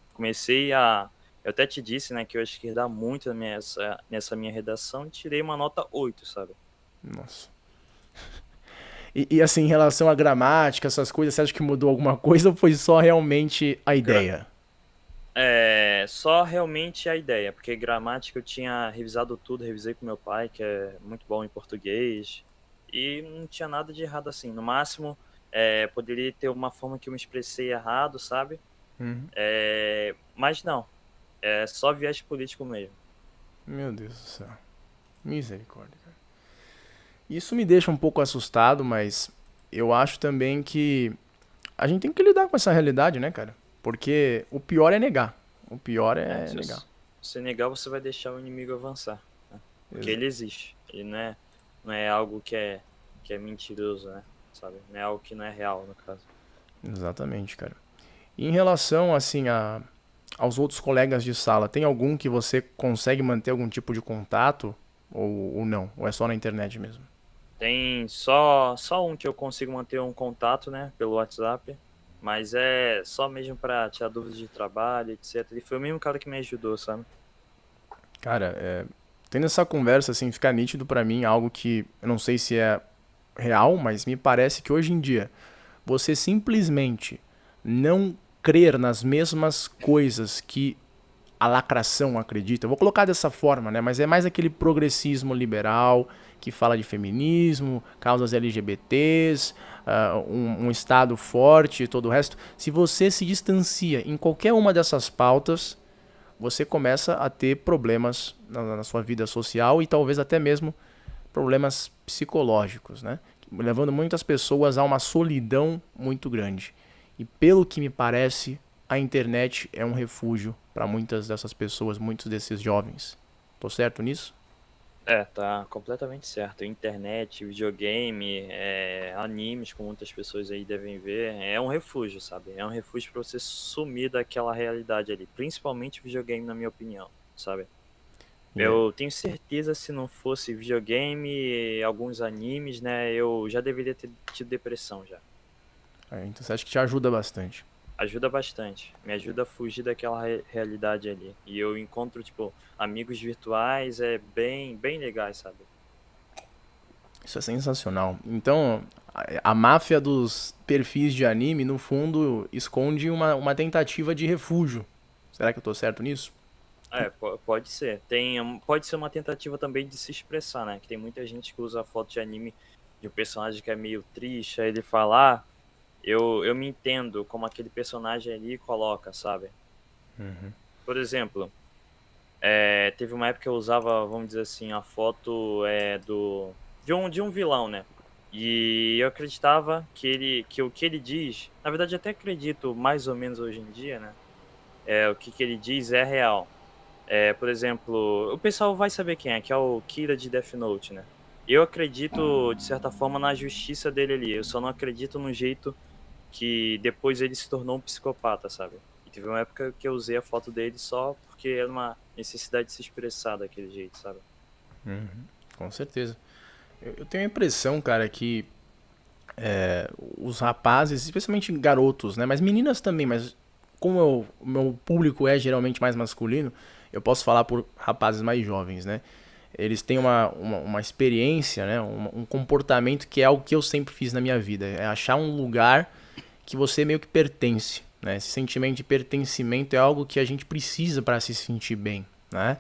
[SPEAKER 2] Eu até te disse, né, que eu ia esquerdar muito nessa minha redação e tirei uma nota 8, sabe?
[SPEAKER 1] Nossa. E assim, em relação à gramática, essas coisas, você acha que mudou alguma coisa ou foi só realmente a
[SPEAKER 2] Gra-
[SPEAKER 1] ideia?
[SPEAKER 2] Só realmente a ideia, porque gramática eu tinha revisado tudo, revisei com meu pai, que é muito bom em português, e não tinha nada de errado assim. No máximo, poderia ter uma forma que eu me expressei errado, sabe? Mas não, é só viés político mesmo.
[SPEAKER 1] Meu Deus do céu. Misericórdia, cara. Isso me deixa um pouco assustado, mas eu acho também que a gente tem que lidar com essa realidade, né, cara? Porque o pior é negar. O pior é
[SPEAKER 2] Se
[SPEAKER 1] negar.
[SPEAKER 2] você negar, você vai deixar o inimigo avançar, né? Porque
[SPEAKER 1] Exa-
[SPEAKER 2] ele existe, ele não é algo que é mentiroso, né? Sabe? Não é algo que não é real, no caso.
[SPEAKER 1] Exatamente, cara. E em relação, assim, aos outros colegas de sala, tem algum que você consegue manter algum tipo de contato? Ou não? Ou é só na internet mesmo?
[SPEAKER 2] Tem só um que eu consigo manter um contato, né, pelo WhatsApp, mas é só mesmo para tirar dúvidas de trabalho, etc. Ele foi o mesmo cara que me ajudou, sabe?
[SPEAKER 1] Cara, tendo essa conversa, assim, fica nítido pra mim algo que eu não sei se é real, mas me parece que hoje em dia você simplesmente não crer nas mesmas coisas que a lacração acredita. Eu vou colocar dessa forma, né? Mas é mais aquele progressismo liberal que fala de feminismo, causas LGBTs, um Estado forte e todo o resto. Se você se distancia em qualquer uma dessas pautas, você começa a ter problemas na sua vida social e talvez até mesmo problemas psicológicos, né? Levando muitas pessoas a uma solidão muito grande. E pelo que me parece, a internet é um refúgio para muitas dessas pessoas, muitos desses jovens. Tô certo nisso?
[SPEAKER 2] Tá completamente certo. Internet, videogame, animes, como muitas pessoas aí devem ver, é um refúgio, sabe? É um refúgio para você sumir daquela realidade ali, principalmente videogame, na minha opinião, sabe?
[SPEAKER 1] Yeah.
[SPEAKER 2] Eu tenho certeza, se não fosse videogame e alguns animes, né, eu já deveria ter tido depressão já.
[SPEAKER 1] Então você acha que te ajuda bastante.
[SPEAKER 2] Ajuda bastante, me ajuda a fugir daquela realidade ali. E eu encontro, tipo, amigos virtuais, bem, bem legais, sabe?
[SPEAKER 1] Isso é sensacional. Então, a máfia dos perfis de anime, no fundo, esconde uma tentativa de refúgio. Será que eu tô certo nisso?
[SPEAKER 2] Pode ser. Pode ser uma tentativa também de se expressar, né? Que tem muita gente que usa foto de anime de um personagem que é meio triste, aí ele fala, eu me entendo como aquele personagem ali coloca, sabe?
[SPEAKER 1] Uhum.
[SPEAKER 2] Por exemplo, teve uma época que eu usava, vamos dizer assim, a foto de um vilão, né? E eu acreditava que o que ele diz, na verdade até acredito mais ou menos hoje em dia, né? O que ele diz é real. Por exemplo, o pessoal vai saber quem é, que é o Kira de Death Note, né? Eu acredito, de certa forma, na justiça dele ali. Eu só não acredito no jeito que depois ele se tornou um psicopata, sabe? E teve uma época que eu usei a foto dele só porque era uma necessidade de se expressar daquele jeito, sabe?
[SPEAKER 1] Uhum. Com certeza. Eu tenho a impressão, cara, que os rapazes, especialmente garotos, né? Mas meninas também, mas como o meu público é geralmente mais masculino, eu posso falar por rapazes mais jovens, né? Eles têm uma experiência, né? Um comportamento que é algo que eu sempre fiz na minha vida. É achar um lugar que você meio que pertence, né? Esse sentimento de pertencimento é algo que a gente precisa para se sentir bem, né?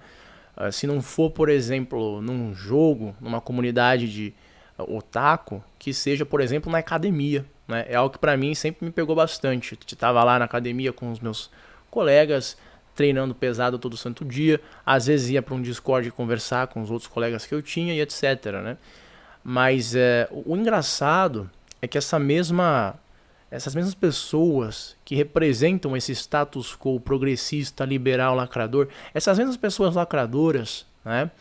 [SPEAKER 1] Se não for, por exemplo, num jogo, numa comunidade de otaku, que seja, por exemplo, na academia, né? É algo que para mim sempre me pegou bastante. Eu tava lá na academia com os meus colegas, treinando pesado todo santo dia, às vezes ia para um Discord conversar com os outros colegas que eu tinha e etc, né? Mas o engraçado é que essas mesmas pessoas que representam esse status quo progressista, liberal, lacrador, essas mesmas pessoas lacradoras, né,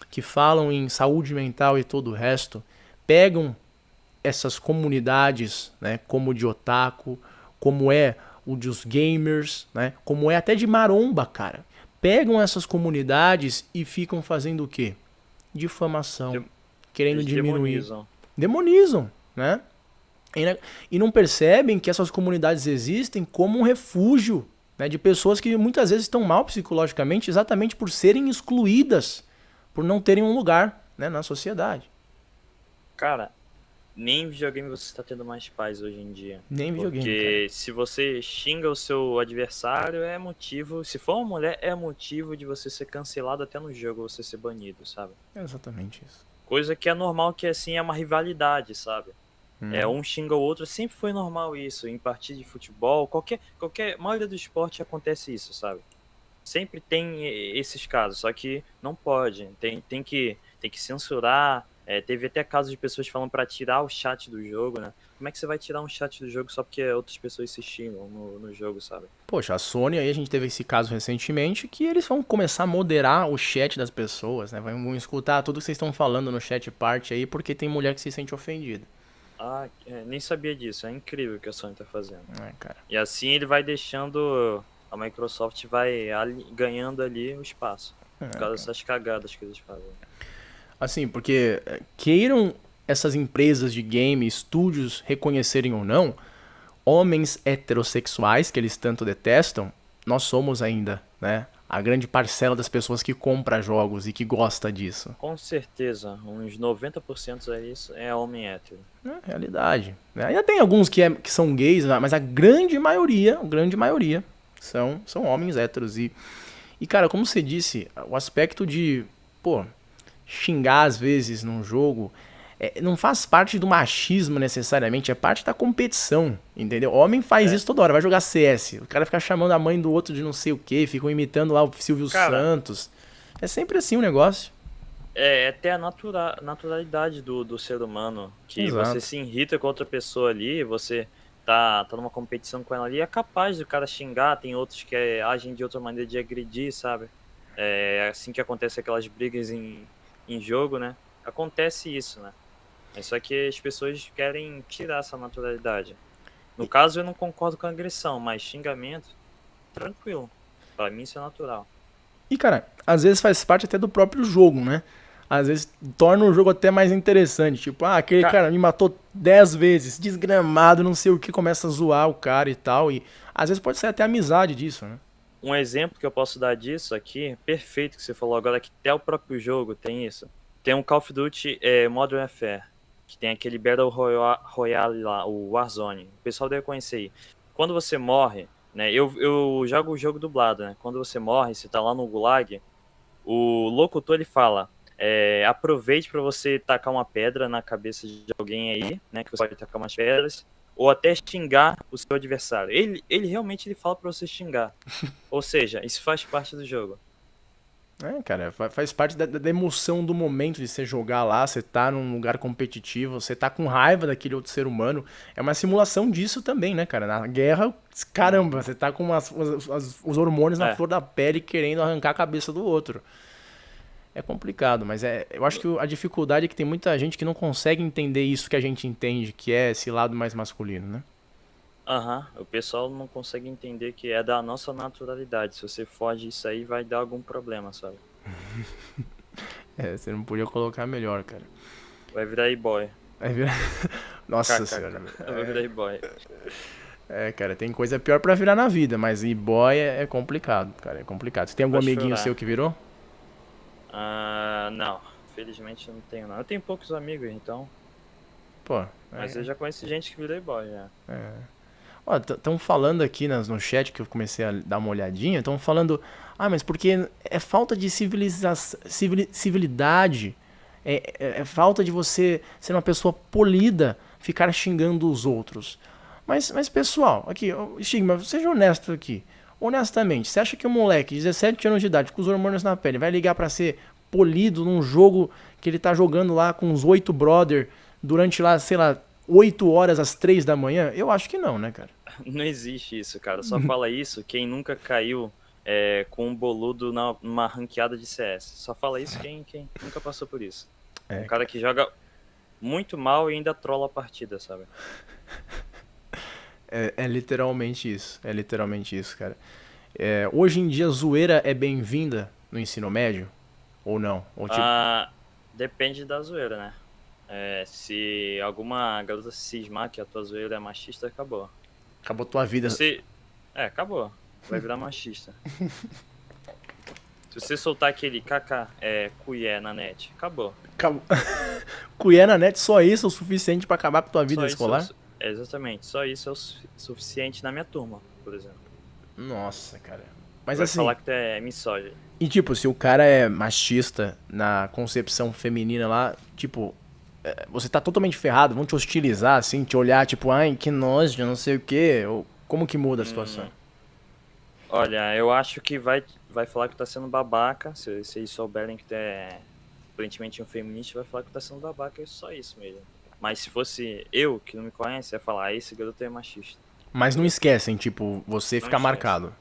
[SPEAKER 1] que falam em saúde mental e todo o resto, pegam essas comunidades, né, como o de otaku, como é o dos gamers, né, como é até de maromba, cara. Pegam essas comunidades e ficam fazendo o quê? Difamação,
[SPEAKER 2] De-
[SPEAKER 1] querendo
[SPEAKER 2] Eles
[SPEAKER 1] diminuir.
[SPEAKER 2] demonizam.
[SPEAKER 1] Demonizam, né? E não percebem que essas comunidades existem como um refúgio, né, de pessoas que muitas vezes estão mal psicologicamente exatamente por serem excluídas, por não terem um lugar, né, na sociedade.
[SPEAKER 2] Cara, nem em videogame você está tendo mais paz hoje em dia.
[SPEAKER 1] Nem videogame, cara.
[SPEAKER 2] Porque se você xinga o seu adversário, é motivo. Se for uma mulher, é motivo de você ser cancelado até no jogo, você ser banido, sabe?
[SPEAKER 1] É exatamente isso.
[SPEAKER 2] Coisa que é normal, que assim é uma rivalidade, sabe?
[SPEAKER 1] Uhum.
[SPEAKER 2] Um xinga o outro, sempre foi normal isso. Em partida de futebol, maioria do esporte acontece isso, sabe? Sempre tem esses casos, só que não pode. Tem que censurar. Teve até casos de pessoas falando pra tirar o chat do jogo, né? Como é que você vai tirar um chat do jogo só porque outras pessoas se xingam no jogo, sabe?
[SPEAKER 1] Poxa, a Sony aí a gente teve esse caso recentemente que eles vão começar a moderar o chat das pessoas, né? Vão escutar tudo que vocês estão falando no chat parte aí porque tem mulher que se sente ofendida.
[SPEAKER 2] Ah, nem sabia disso. É incrível o que a Sony tá fazendo.
[SPEAKER 1] É, cara.
[SPEAKER 2] E assim ele vai deixando. A Microsoft vai ganhando ali o espaço. Por causa dessas cagadas que eles fazem.
[SPEAKER 1] Assim, porque queiram essas empresas de game, estúdios reconhecerem ou não, homens heterossexuais que eles tanto detestam, nós somos ainda, né? A grande parcela das pessoas que compra jogos e que gosta disso.
[SPEAKER 2] Com certeza, uns 90% é isso, é homem hétero.
[SPEAKER 1] É realidade. Né? Ainda tem alguns que são gays, mas a grande maioria são homens héteros. E, cara, como você disse, o aspecto de, pô, xingar às vezes num jogo não faz parte do machismo necessariamente, é parte da competição, entendeu? Homem faz
[SPEAKER 2] É.
[SPEAKER 1] isso toda hora, vai jogar CS, o cara fica chamando a mãe do outro de não sei o que, ficam imitando lá o Silvio
[SPEAKER 2] Cara,
[SPEAKER 1] Santos. É sempre assim o negócio.
[SPEAKER 2] é até a naturalidade do ser humano, que você
[SPEAKER 1] Exato.
[SPEAKER 2] se irrita com outra pessoa ali, você tá numa competição com ela ali, é capaz do cara xingar, tem outros que agem de outra maneira de agredir, sabe? É assim que acontece aquelas brigas em jogo, né? Acontece isso, né? É só que as pessoas querem tirar essa naturalidade. No caso, eu não concordo com a agressão, mas xingamento, tranquilo. Pra mim isso é natural.
[SPEAKER 1] E, cara, às vezes faz parte até do próprio jogo, né? Às vezes torna o jogo até mais interessante. Tipo, aquele
[SPEAKER 2] Ca-
[SPEAKER 1] cara me matou 10 vezes, desgramado, não sei o que, começa a zoar o cara e tal. E às vezes pode ser até amizade disso, né?
[SPEAKER 2] Um exemplo que eu posso dar disso aqui, perfeito que você falou agora, que até o próprio jogo tem isso. Tem um Call of Duty Modern Warfare, que tem aquele Battle Royale lá, o Warzone. O pessoal deve conhecer aí. Quando você morre, né? Eu jogo o jogo dublado, né? Quando você morre, você tá lá no Gulag, o locutor ele fala: aproveite para você tacar uma pedra na cabeça de alguém aí, né? Que você pode tacar umas pedras. ou até xingar o seu adversário. Ele realmente ele fala pra você xingar. Ou seja, isso faz parte do jogo.
[SPEAKER 1] É, cara, faz parte da emoção do momento de você jogar lá, você tá num lugar competitivo, você tá com raiva daquele outro ser humano. É uma simulação disso também, né, cara? Na guerra, caramba, você tá com os hormônios na
[SPEAKER 2] É,
[SPEAKER 1] flor da pele querendo arrancar a cabeça do outro. É complicado, mas eu acho que a dificuldade é que tem muita gente que não consegue entender isso que a gente entende, que é esse lado mais masculino, né?
[SPEAKER 2] aham, o pessoal não consegue entender que é da nossa naturalidade. Se você foge isso aí, vai dar algum problema, sabe?
[SPEAKER 1] É, você não podia colocar melhor, cara.
[SPEAKER 2] Vai virar e-boy.
[SPEAKER 1] Aí vira- Nossa
[SPEAKER 2] KKK.
[SPEAKER 1] senhora.
[SPEAKER 2] Vai virar e-boy.
[SPEAKER 1] Cara, tem coisa pior pra virar na vida, mas e-boy é complicado, cara, é complicado. Você tem algum
[SPEAKER 2] Pra
[SPEAKER 1] amiguinho
[SPEAKER 2] chorar.
[SPEAKER 1] seu que virou?
[SPEAKER 2] Ah, não. Felizmente eu não tenho, não. Eu tenho poucos amigos, então.
[SPEAKER 1] Pô,
[SPEAKER 2] Mas eu já conheci gente que virou e-boy, já.
[SPEAKER 1] ó, estão falando aqui no chat que eu comecei a dar uma olhadinha, estão falando, mas porque é falta de civilidade, é falta de você ser uma pessoa polida, ficar xingando os outros. Mas pessoal, aqui, Stigma, seja honesto aqui. Honestamente, você acha que um moleque de 17 anos de idade, com os hormônios na pele, vai ligar pra ser polido num jogo que ele tá jogando lá com os 8 brother durante lá, sei lá, 8 horas às 3 da manhã? Eu acho que não, né, cara?
[SPEAKER 2] Não existe isso, cara. Só fala isso quem nunca caiu com um boludo numa ranqueada de CS. Só fala isso quem nunca passou por isso. Um
[SPEAKER 1] É,
[SPEAKER 2] cara que joga muito mal e ainda trola a partida, sabe?
[SPEAKER 1] é literalmente isso. É literalmente isso, cara. Hoje em dia, zoeira é bem-vinda no ensino médio? Ou não? Ou tipo,
[SPEAKER 2] Ah, depende da zoeira, né? Se alguma garota se cismar que a tua zoeira é machista, acabou.
[SPEAKER 1] acabou tua vida.
[SPEAKER 2] Você. Acabou. Vai virar machista. Se você soltar aquele KK, cuié na net, acabou.
[SPEAKER 1] Acabou. Colher na net, só isso é o suficiente pra acabar com tua vida
[SPEAKER 2] Só isso.
[SPEAKER 1] escolar?
[SPEAKER 2] Exatamente. Só isso é o suficiente na minha turma, por exemplo.
[SPEAKER 1] Nossa, cara. Mas
[SPEAKER 2] Vai
[SPEAKER 1] assim,
[SPEAKER 2] falar que tu é misógino.
[SPEAKER 1] e tipo, se o cara é machista na concepção feminina lá, tipo, você tá totalmente ferrado, vão te hostilizar, assim, te olhar, tipo, ai, que nojo, não sei o quê. Como que muda a situação?
[SPEAKER 2] Olha, eu acho que vai falar que tá sendo babaca. Se eles souberem que tu é aparentemente um feminista, vai falar que tá sendo babaca, é só isso mesmo. Mas se fosse eu, que não me conhece, ia falar, esse garoto é machista.
[SPEAKER 1] Mas não esquecem, tipo, você
[SPEAKER 2] Não
[SPEAKER 1] fica
[SPEAKER 2] esquece.
[SPEAKER 1] marcado.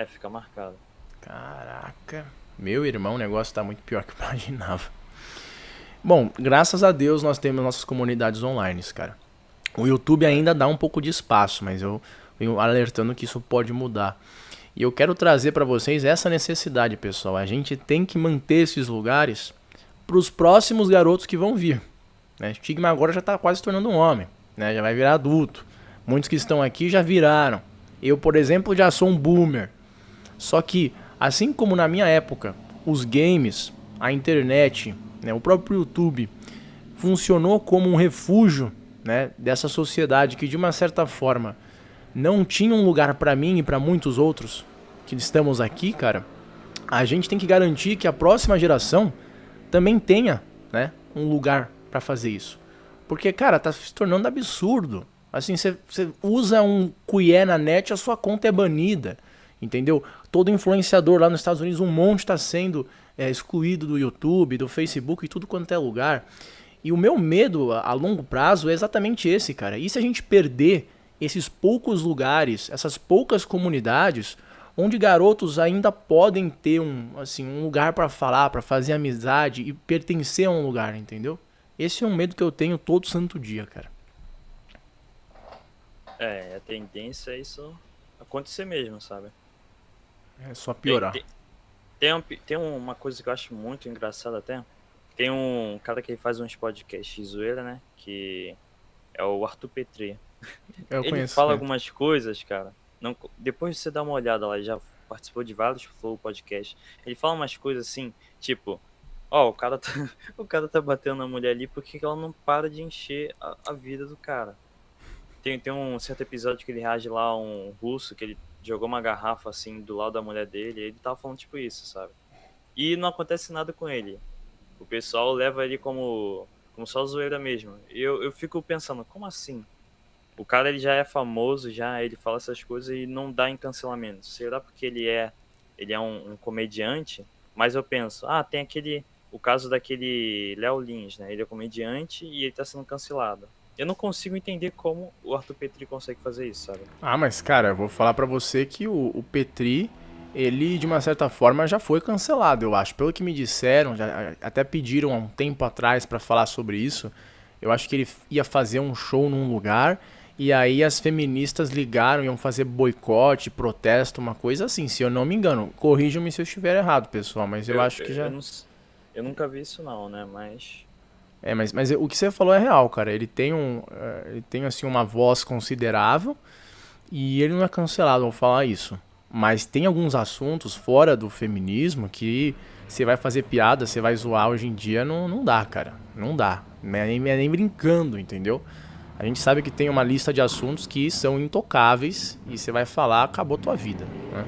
[SPEAKER 2] Fica marcado.
[SPEAKER 1] Caraca. Meu irmão, o negócio tá muito pior que eu imaginava. Bom, graças a Deus nós temos nossas comunidades online, cara. O YouTube ainda dá um pouco de espaço, mas eu venho alertando que isso pode mudar. E eu quero trazer para vocês essa necessidade, pessoal. A gente tem que manter esses lugares para os próximos garotos que vão vir. Né? Stigma agora já está quase se tornando um homem, né? Já vai virar adulto. Muitos que estão aqui já viraram. Eu, por exemplo, já sou um boomer. Só que, assim como na minha época, os games, a internet, né, o próprio YouTube funcionou como um refúgio, né, dessa sociedade que de uma certa forma não tinha um lugar para mim e para muitos outros que estamos aqui, cara. A gente tem que garantir que a próxima geração também tenha, né, um lugar para fazer isso. Porque, cara, tá se tornando absurdo. Assim, você usa um cuié na net, a sua conta é banida. Entendeu? Todo influenciador lá nos Estados Unidos, um monte está sendo excluído do YouTube, do Facebook e tudo quanto é lugar. E o meu medo a longo prazo é exatamente esse, cara. E se a gente perder esses poucos lugares, essas poucas comunidades, onde garotos ainda podem ter um lugar para falar, para fazer amizade e pertencer a um lugar, entendeu? Esse é um medo que eu tenho todo santo dia, cara.
[SPEAKER 2] A tendência é isso acontecer mesmo, sabe?
[SPEAKER 1] É só
[SPEAKER 2] Tem,
[SPEAKER 1] piorar.
[SPEAKER 2] tem, tem uma coisa que eu acho muito engraçada até. Tem um cara que faz uns podcasts de zoeira, né? Que é o Arthur Petri.
[SPEAKER 1] Eu
[SPEAKER 2] Ele
[SPEAKER 1] conheço.
[SPEAKER 2] fala algumas coisas, cara. Não, depois você dá uma olhada lá, ele já participou de vários Flow Podcast. Ele fala umas coisas assim, tipo, o cara tá, o cara tá batendo na mulher ali porque ela não para de encher a vida do cara. Tem um certo episódio que ele reage lá a um russo que ele jogou uma garrafa assim do lado da mulher dele, e ele tava falando tipo isso, sabe? E não acontece nada com ele. O pessoal leva ele como só zoeira mesmo. E eu fico pensando, como assim? O cara, ele já é famoso, já ele fala essas coisas e não dá em cancelamento. Será porque ele é um comediante? Mas eu penso, tem o caso daquele Léo Lins, né? Ele é comediante e ele tá sendo cancelado. Eu não consigo entender como o Arthur Petri consegue fazer isso, sabe?
[SPEAKER 1] Ah, mas cara, eu vou falar pra você que o Petri, ele de uma certa forma já foi cancelado, eu acho. Pelo que me disseram, já, até pediram há um tempo atrás pra falar sobre isso. Eu acho que ele ia fazer um show num lugar e aí as feministas ligaram, iam fazer boicote, protesto, uma coisa assim, se eu não me engano. Corrijam-me se eu estiver errado, pessoal, mas eu acho que
[SPEAKER 2] Eu,
[SPEAKER 1] já.
[SPEAKER 2] não, eu nunca vi isso não, né? Mas
[SPEAKER 1] É, mas o que você falou é real, cara. Ele tem assim uma voz considerável. E ele não é cancelado ao falar isso. Mas tem alguns assuntos fora do feminismo que você vai fazer piada, você vai zoar hoje em dia, não dá, cara. Não dá. Nem brincando, entendeu? A gente sabe que tem uma lista de assuntos que são intocáveis e você vai falar, acabou tua vida, né?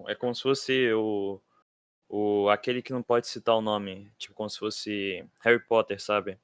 [SPEAKER 2] é como se fosse aquele que não pode citar o nome, tipo como se fosse Harry Potter, sabe?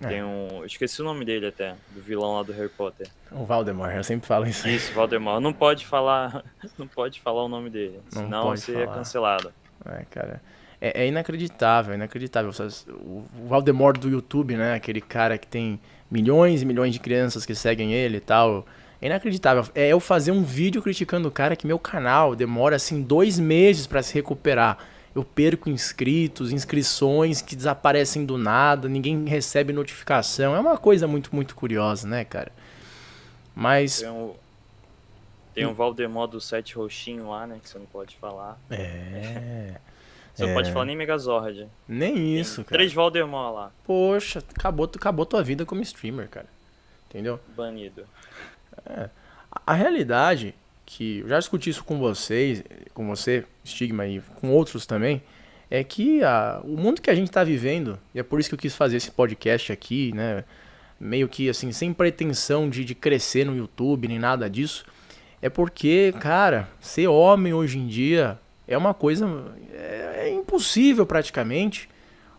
[SPEAKER 1] É,
[SPEAKER 2] Eu esqueci o nome dele até, do vilão lá do Harry Potter.
[SPEAKER 1] o Valdemar, eu sempre falo isso aí.
[SPEAKER 2] Isso, Valdemar. Não pode falar, não pode falar o nome dele,
[SPEAKER 1] Não
[SPEAKER 2] senão
[SPEAKER 1] pode
[SPEAKER 2] você é
[SPEAKER 1] falar.
[SPEAKER 2] cancelado.
[SPEAKER 1] É, cara. É inacreditável, é inacreditável. O Valdemar do YouTube, né? Aquele cara que tem milhões e milhões de crianças que seguem ele e tal. É inacreditável. É eu fazer um vídeo criticando o cara que meu canal demora assim 2 meses pra se recuperar. Eu perco inscritos, inscrições que desaparecem do nada, ninguém recebe notificação. É uma coisa muito, muito curiosa, né, cara? Mas.
[SPEAKER 2] Tem um, tem um Valdemar do Sete Roxinho lá, né, que você não pode falar.
[SPEAKER 1] É.
[SPEAKER 2] Você não pode falar nem Megazord.
[SPEAKER 1] Nem
[SPEAKER 2] Tem
[SPEAKER 1] isso, cara.
[SPEAKER 2] 3 Valdemar lá,
[SPEAKER 1] Poxa, acabou tua vida como streamer, cara. Entendeu?
[SPEAKER 2] banido.
[SPEAKER 1] A realidade, que eu já discuti isso com vocês, com você, Stigma, e com outros também, é que o mundo que a gente está vivendo, e é por isso que eu quis fazer esse podcast aqui, né? Meio que assim, sem pretensão de crescer no YouTube, nem nada disso, é porque, cara, ser homem hoje em dia é uma coisa. É impossível praticamente.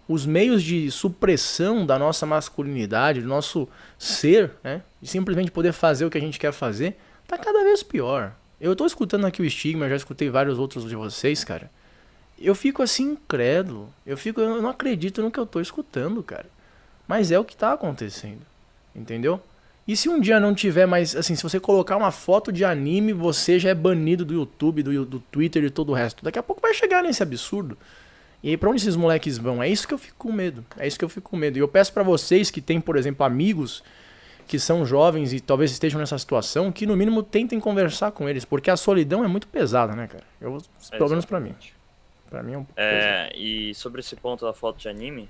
[SPEAKER 1] Os meios de supressão da nossa masculinidade, do nosso ser, né? De simplesmente poder fazer o que a gente quer fazer, tá cada vez pior. Eu tô escutando aqui o Stigma, já escutei vários outros de vocês, cara. Eu fico assim incrédulo. Eu não acredito no que eu tô escutando, cara. Mas é o que tá acontecendo. Entendeu? E se um dia não tiver mais, assim, se você colocar uma foto de anime, você já é banido do YouTube, do Twitter e todo o resto. Daqui a pouco vai chegar nesse absurdo. E aí, pra onde esses moleques vão? É isso que eu fico com medo. É isso que eu fico com medo. E eu peço pra vocês que têm, por exemplo, amigos que são jovens e talvez estejam nessa situação, que no mínimo tentem conversar com eles, porque a solidão é muito pesada, né, cara? Pelo menos pra mim.
[SPEAKER 2] Exatamente.
[SPEAKER 1] Pra mim é um pouco pesado.
[SPEAKER 2] E sobre esse ponto da foto de anime,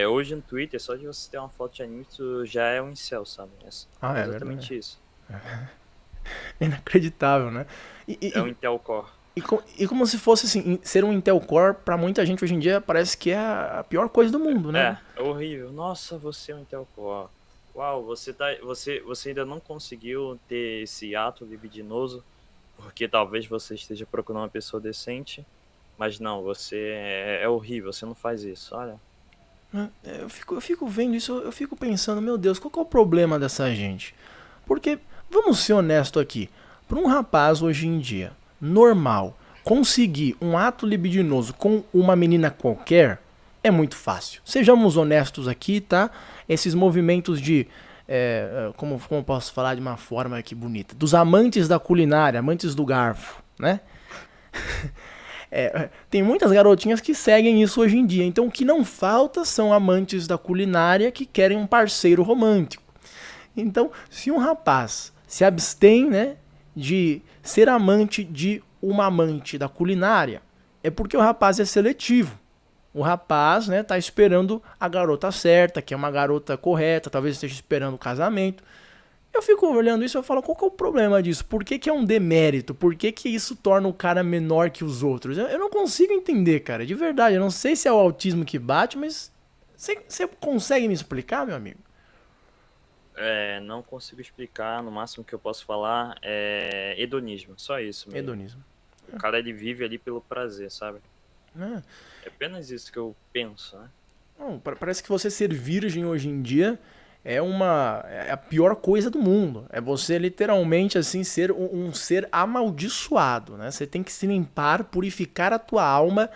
[SPEAKER 2] hoje no Twitter, só de você ter uma foto de anime, tu já é um incel, sabe?
[SPEAKER 1] Ah,
[SPEAKER 2] É
[SPEAKER 1] é verdade.
[SPEAKER 2] exatamente isso.
[SPEAKER 1] É inacreditável, né?
[SPEAKER 2] É um intelcore.
[SPEAKER 1] E como se fosse assim, ser um Intel Core, pra muita gente hoje em dia, parece que é a pior coisa do mundo, né?
[SPEAKER 2] É horrível. Nossa, você é um intelcore. Uau, você ainda não conseguiu ter esse ato libidinoso, porque talvez você esteja procurando uma pessoa decente, mas não, você é horrível, você não faz isso, olha.
[SPEAKER 1] Eu fico vendo isso, eu fico pensando, meu Deus, qual que é o problema dessa gente? Porque, vamos ser honestos aqui, para um rapaz hoje em dia, normal, conseguir um ato libidinoso com uma menina qualquer, é muito fácil. Sejamos honestos aqui, tá? Esses movimentos de... como posso falar de uma forma aqui bonita? Dos amantes da culinária, amantes do garfo, né? Tem muitas garotinhas que seguem isso hoje em dia. Então o que não falta são amantes da culinária que querem um parceiro romântico. Então, se um rapaz se abstém, né, de ser amante de uma amante da culinária, é porque o rapaz é seletivo. O rapaz, né, tá esperando a garota certa, que é uma garota correta, talvez esteja esperando o casamento. Eu fico olhando isso e eu falo, qual que é o problema disso? Por que é um demérito? Por que isso torna o cara menor que os outros? Eu não consigo entender, cara, de verdade. Eu não sei se é o autismo que bate, mas você consegue me explicar, meu amigo?
[SPEAKER 2] Não consigo explicar, no máximo que eu posso falar é hedonismo, só isso mesmo.
[SPEAKER 1] Hedonismo.
[SPEAKER 2] O cara, ele vive ali pelo prazer, sabe?
[SPEAKER 1] É.
[SPEAKER 2] É apenas isso que eu penso, né?
[SPEAKER 1] Não, parece que você ser virgem hoje em dia é a pior coisa do mundo. É você literalmente assim ser um ser amaldiçoado, né? Você tem que se limpar, purificar a tua alma,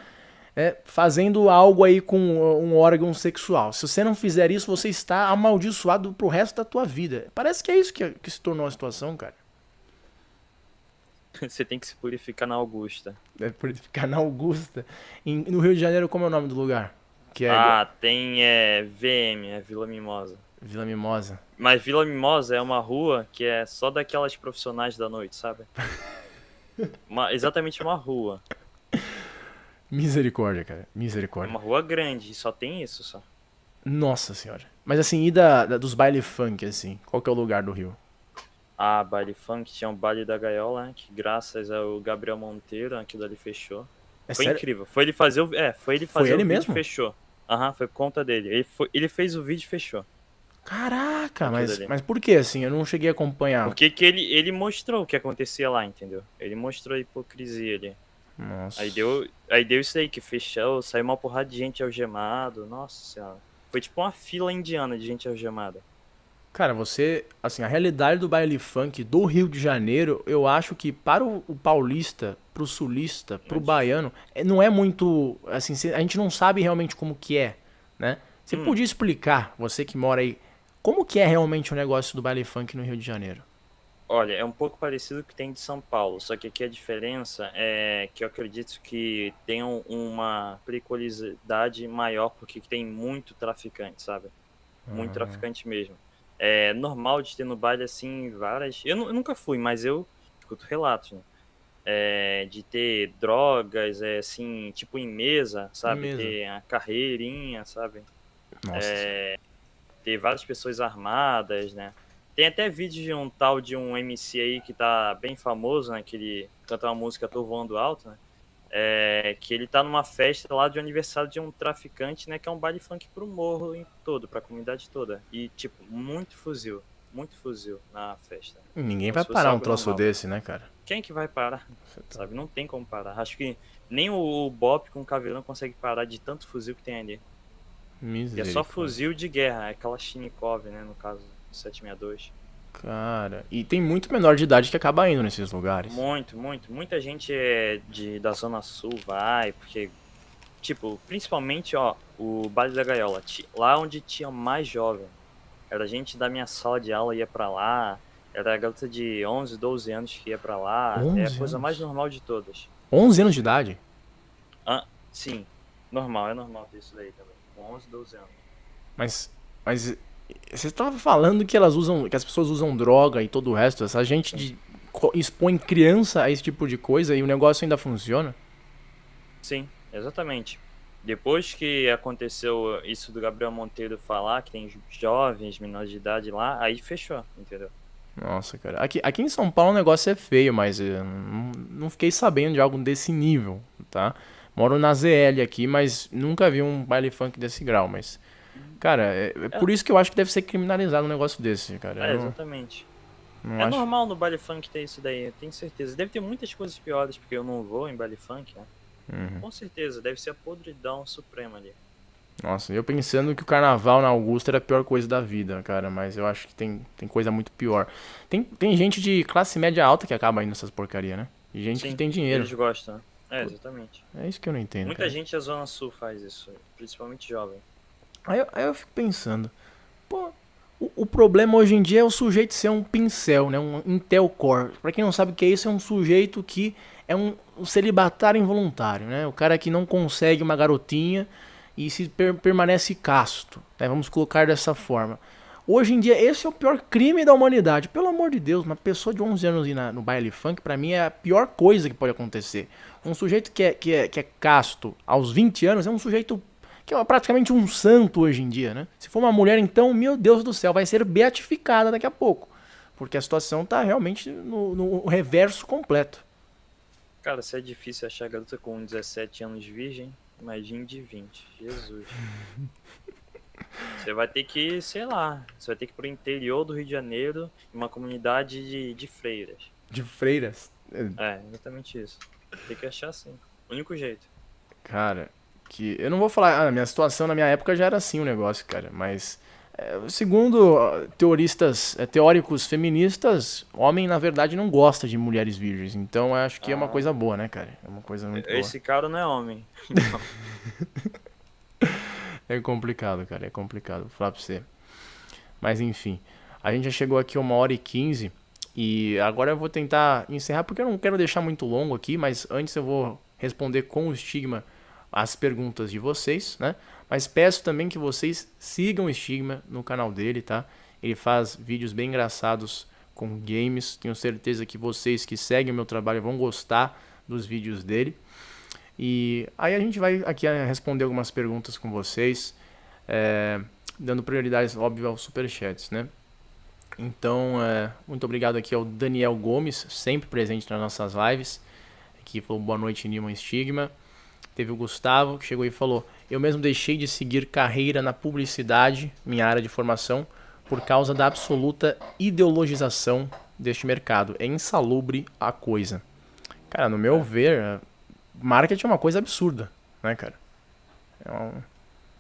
[SPEAKER 1] fazendo algo aí com um órgão sexual. Se você não fizer isso, você está amaldiçoado pro resto da tua vida. Parece que é isso que se tornou a situação, cara.
[SPEAKER 2] Você tem que se purificar na Augusta.
[SPEAKER 1] É purificar na Augusta. No Rio de Janeiro, como é o nome do lugar? Que é
[SPEAKER 2] Ah, tem VM, é Vila Mimosa.
[SPEAKER 1] Vila Mimosa.
[SPEAKER 2] Mas Vila Mimosa é uma rua que é só daquelas profissionais da noite, sabe? Exatamente uma rua.
[SPEAKER 1] Misericórdia, cara.
[SPEAKER 2] É
[SPEAKER 1] Misericórdia.
[SPEAKER 2] uma rua grande, e só tem isso, só.
[SPEAKER 1] Nossa senhora. Mas assim, e dos baile funk, assim? Qual que é o lugar do Rio?
[SPEAKER 2] Ah, baile funk, tinha um baile da Gaiola, né, que graças ao Gabriel Monteiro, aquilo ali fechou.
[SPEAKER 1] É
[SPEAKER 2] Foi
[SPEAKER 1] sério?
[SPEAKER 2] incrível. Foi ele fazer
[SPEAKER 1] Foi
[SPEAKER 2] o
[SPEAKER 1] ele
[SPEAKER 2] vídeo e
[SPEAKER 1] mesmo?
[SPEAKER 2] fechou. Aham, foi por conta dele. Ele fez o vídeo e fechou
[SPEAKER 1] Caraca,
[SPEAKER 2] aquilo
[SPEAKER 1] mas,
[SPEAKER 2] ali.
[SPEAKER 1] mas por que assim? Eu não cheguei a acompanhar.
[SPEAKER 2] Porque que ele mostrou o que acontecia lá, entendeu? Ele mostrou a hipocrisia ali.
[SPEAKER 1] Nossa.
[SPEAKER 2] Aí deu isso aí, que fechou, saiu uma porrada de gente algemado. Nossa senhora. Foi tipo uma fila indiana de gente algemada.
[SPEAKER 1] Cara, você, assim, a realidade do baile funk do Rio de Janeiro, eu acho que para o paulista, pro sulista, pro
[SPEAKER 2] Muito difícil.
[SPEAKER 1] baiano, não é muito, assim, a gente não sabe realmente como que é, né? Você
[SPEAKER 2] Hum,
[SPEAKER 1] podia explicar, você que mora aí, como que é realmente o negócio do baile funk no Rio de Janeiro?
[SPEAKER 2] Olha, é um pouco parecido com o que tem de São Paulo, só que aqui a diferença é que eu acredito que tem uma periculosidade maior porque tem muito traficante, sabe? Muito traficante mesmo. É normal de ter no baile assim várias. Eu nunca fui, mas eu escuto relatos, né? De ter drogas, assim, tipo em mesa,
[SPEAKER 1] Em
[SPEAKER 2] sabe?
[SPEAKER 1] mesa.
[SPEAKER 2] Ter a carreirinha, sabe?
[SPEAKER 1] Nossa.
[SPEAKER 2] Ter várias pessoas armadas, né? Tem até vídeo de um tal de um MC aí que tá bem famoso, né? Que ele canta uma música Tô Voando Alto, né? Que ele tá numa festa lá de aniversário de um traficante, né? Que é um baile funk pro morro todo, pra comunidade toda. E, tipo, muito fuzil na festa.
[SPEAKER 1] Ninguém
[SPEAKER 2] Como
[SPEAKER 1] vai
[SPEAKER 2] se fosse
[SPEAKER 1] parar um
[SPEAKER 2] algo
[SPEAKER 1] troço
[SPEAKER 2] normal.
[SPEAKER 1] desse, né, cara?
[SPEAKER 2] Quem que vai parar?
[SPEAKER 1] Você tá-
[SPEAKER 2] Sabe? Não tem como parar. Acho que nem o Bop com o Caveirão consegue parar de tanto fuzil que tem ali. E é só
[SPEAKER 1] Misericórdia.
[SPEAKER 2] fuzil de guerra, é Kalashnikov, né? No caso, 762.
[SPEAKER 1] Cara, e tem muito menor de idade que acaba indo nesses lugares.
[SPEAKER 2] Muito, muito. Muita gente da Zona Sul vai, porque, tipo, principalmente, ó, o Baile da Gaiola, lá onde tinha mais jovem. Era gente da minha sala de aula ia pra lá, era a garota de 11, 12 anos que ia pra lá, é a
[SPEAKER 1] 11
[SPEAKER 2] coisa mais
[SPEAKER 1] anos?
[SPEAKER 2] normal de todas.
[SPEAKER 1] 11 anos de idade?
[SPEAKER 2] Ah, sim, normal, é normal ter isso daí também, com 11, 12 anos.
[SPEAKER 1] Mas, mas você estava falando que elas usam, que as pessoas usam droga e todo o resto. Essa gente expõe criança a esse tipo de coisa e o negócio ainda funciona?
[SPEAKER 2] Sim, exatamente. Depois que aconteceu isso do Gabriel Monteiro falar que tem jovens, menores de idade lá, aí fechou, entendeu?
[SPEAKER 1] Nossa, cara. Aqui em São Paulo o negócio é feio, mas eu não fiquei sabendo de algo desse nível, tá? Moro na ZL aqui, mas nunca vi um baile funk desse grau. Mas, cara, é
[SPEAKER 2] É,
[SPEAKER 1] por isso que eu acho que deve ser criminalizado um negócio desse, cara. Eu
[SPEAKER 2] exatamente.
[SPEAKER 1] não
[SPEAKER 2] É
[SPEAKER 1] acho.
[SPEAKER 2] normal no baile funk ter isso daí, eu tenho certeza. Deve ter muitas coisas piores, porque eu não vou em baile funk, né? Com certeza, deve ser a podridão suprema ali.
[SPEAKER 1] Nossa, eu pensando que o carnaval na Augusta era a pior coisa da vida, cara, mas eu acho que tem coisa muito pior. Tem gente de classe média alta que acaba indo nessas porcaria, né? E gente que
[SPEAKER 2] Sim,
[SPEAKER 1] tem dinheiro.
[SPEAKER 2] eles gostam, né? Exatamente.
[SPEAKER 1] É isso que eu não entendo,
[SPEAKER 2] Muita
[SPEAKER 1] cara.
[SPEAKER 2] gente da Zona Sul faz isso, principalmente jovem.
[SPEAKER 1] Aí eu fico pensando, pô, o problema hoje em dia é o sujeito ser um pincel, né? Um Intel Core. Pra quem não sabe o que é isso, é um sujeito que é um celibatário involuntário, né? O cara que não consegue uma garotinha e se permanece casto, né? Vamos colocar dessa forma. Hoje em dia, esse é o pior crime da humanidade. Pelo amor de Deus, uma pessoa de 11 anos ir no baile funk, pra mim, é a pior coisa que pode acontecer. Um sujeito que é casto aos 20 anos é um sujeito que é praticamente um santo hoje em dia, né? Se for uma mulher, então, meu Deus do céu, vai ser beatificada daqui a pouco. Porque a situação tá realmente no reverso completo.
[SPEAKER 2] Cara, se é difícil achar garota com 17 anos virgem, imagine de 20. Jesus. Você vai ter que, sei lá, você vai ter que ir pro interior do Rio de Janeiro, em uma comunidade de freiras.
[SPEAKER 1] De freiras.
[SPEAKER 2] Exatamente isso. Tem que achar assim. Único jeito.
[SPEAKER 1] Cara, que eu não vou falar, a minha situação na minha época já era assim o negócio, cara, mas Segundo teóricos feministas, homem na verdade não gosta de mulheres virgens. Então eu acho que é uma
[SPEAKER 2] Ah,
[SPEAKER 1] coisa boa, né, cara? É uma coisa muito boa.
[SPEAKER 2] esse cara não é homem.
[SPEAKER 1] É complicado, cara, é complicado, vou falar pra você. Mas enfim, a gente já chegou aqui 1h15 e agora eu vou tentar encerrar porque eu não quero deixar muito longo aqui, mas antes eu vou responder com o Estigma as perguntas de vocês, né? Mas peço também que vocês sigam o Estigma no canal dele, tá? Ele faz vídeos bem engraçados com games. Tenho certeza que vocês que seguem o meu trabalho vão gostar dos vídeos dele. E aí a gente vai aqui responder algumas perguntas com vocês, dando prioridades, óbvio, aos superchats, né? Então, muito obrigado aqui ao Daniel Gomes, sempre presente nas nossas lives, que falou boa noite, Nilman Estigma. Teve o Gustavo, que chegou e falou: eu mesmo deixei de seguir carreira na publicidade, minha área de formação, por causa da absoluta ideologização deste mercado. É insalubre a coisa. Cara, no meu ver, marketing é uma coisa absurda, né, cara? É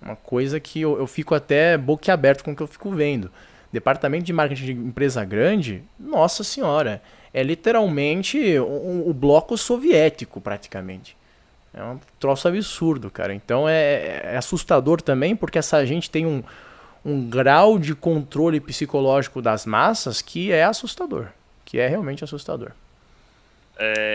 [SPEAKER 1] uma coisa que eu fico até boquiaberto com o que eu fico vendo. Departamento de marketing de empresa grande, nossa senhora, é literalmente o bloco soviético, praticamente. É um troço absurdo, cara. Então é assustador também, porque essa gente tem um grau de controle psicológico das massas que é assustador. Que é realmente assustador.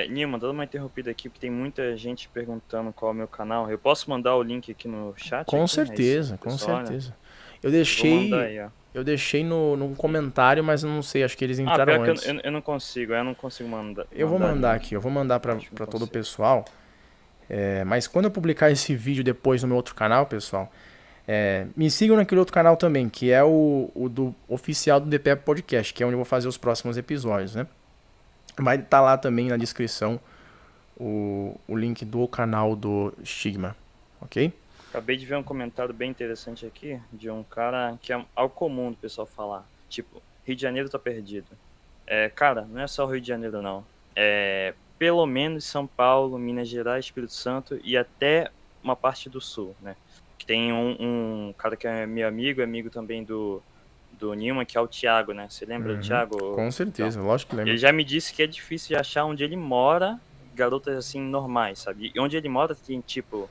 [SPEAKER 2] Nilman, dando uma interrompida aqui, porque tem muita gente perguntando qual é o meu canal. Eu posso mandar o link aqui no chat?
[SPEAKER 1] Com
[SPEAKER 2] aqui?
[SPEAKER 1] certeza,
[SPEAKER 2] Aí,
[SPEAKER 1] com
[SPEAKER 2] pessoal,
[SPEAKER 1] certeza.
[SPEAKER 2] né?
[SPEAKER 1] Eu
[SPEAKER 2] Vou mandar
[SPEAKER 1] deixei,
[SPEAKER 2] aí, ó.
[SPEAKER 1] eu deixei no comentário, mas eu não sei, acho que eles entraram
[SPEAKER 2] Pior que
[SPEAKER 1] antes.
[SPEAKER 2] eu não consigo, eu não consigo mandar.
[SPEAKER 1] Eu vou mandar
[SPEAKER 2] link.
[SPEAKER 1] aqui, eu vou mandar pra
[SPEAKER 2] Acho que não
[SPEAKER 1] todo o
[SPEAKER 2] consigo.
[SPEAKER 1] pessoal. Mas quando eu publicar esse vídeo depois no meu outro canal, pessoal, me sigam naquele outro canal também, que é o do oficial do DPE Podcast, que é onde eu vou fazer os próximos episódios, né? Vai estar lá também na descrição o link do canal do Estigma, ok?
[SPEAKER 2] Acabei de ver um comentário bem interessante aqui de um cara que é ao comum do pessoal falar. Tipo, Rio de Janeiro tá perdido. Cara, não é só o Rio de Janeiro, não. Pelo menos São Paulo, Minas Gerais, Espírito Santo e até uma parte do Sul, né? Que tem um cara que é meu amigo também do Nilman, que é o Thiago, né? Você lembra do Thiago?
[SPEAKER 1] Com certeza, lógico que lembro.
[SPEAKER 2] Ele já me disse que é difícil de achar onde ele mora garotas assim normais, sabe? E onde ele mora tem tipo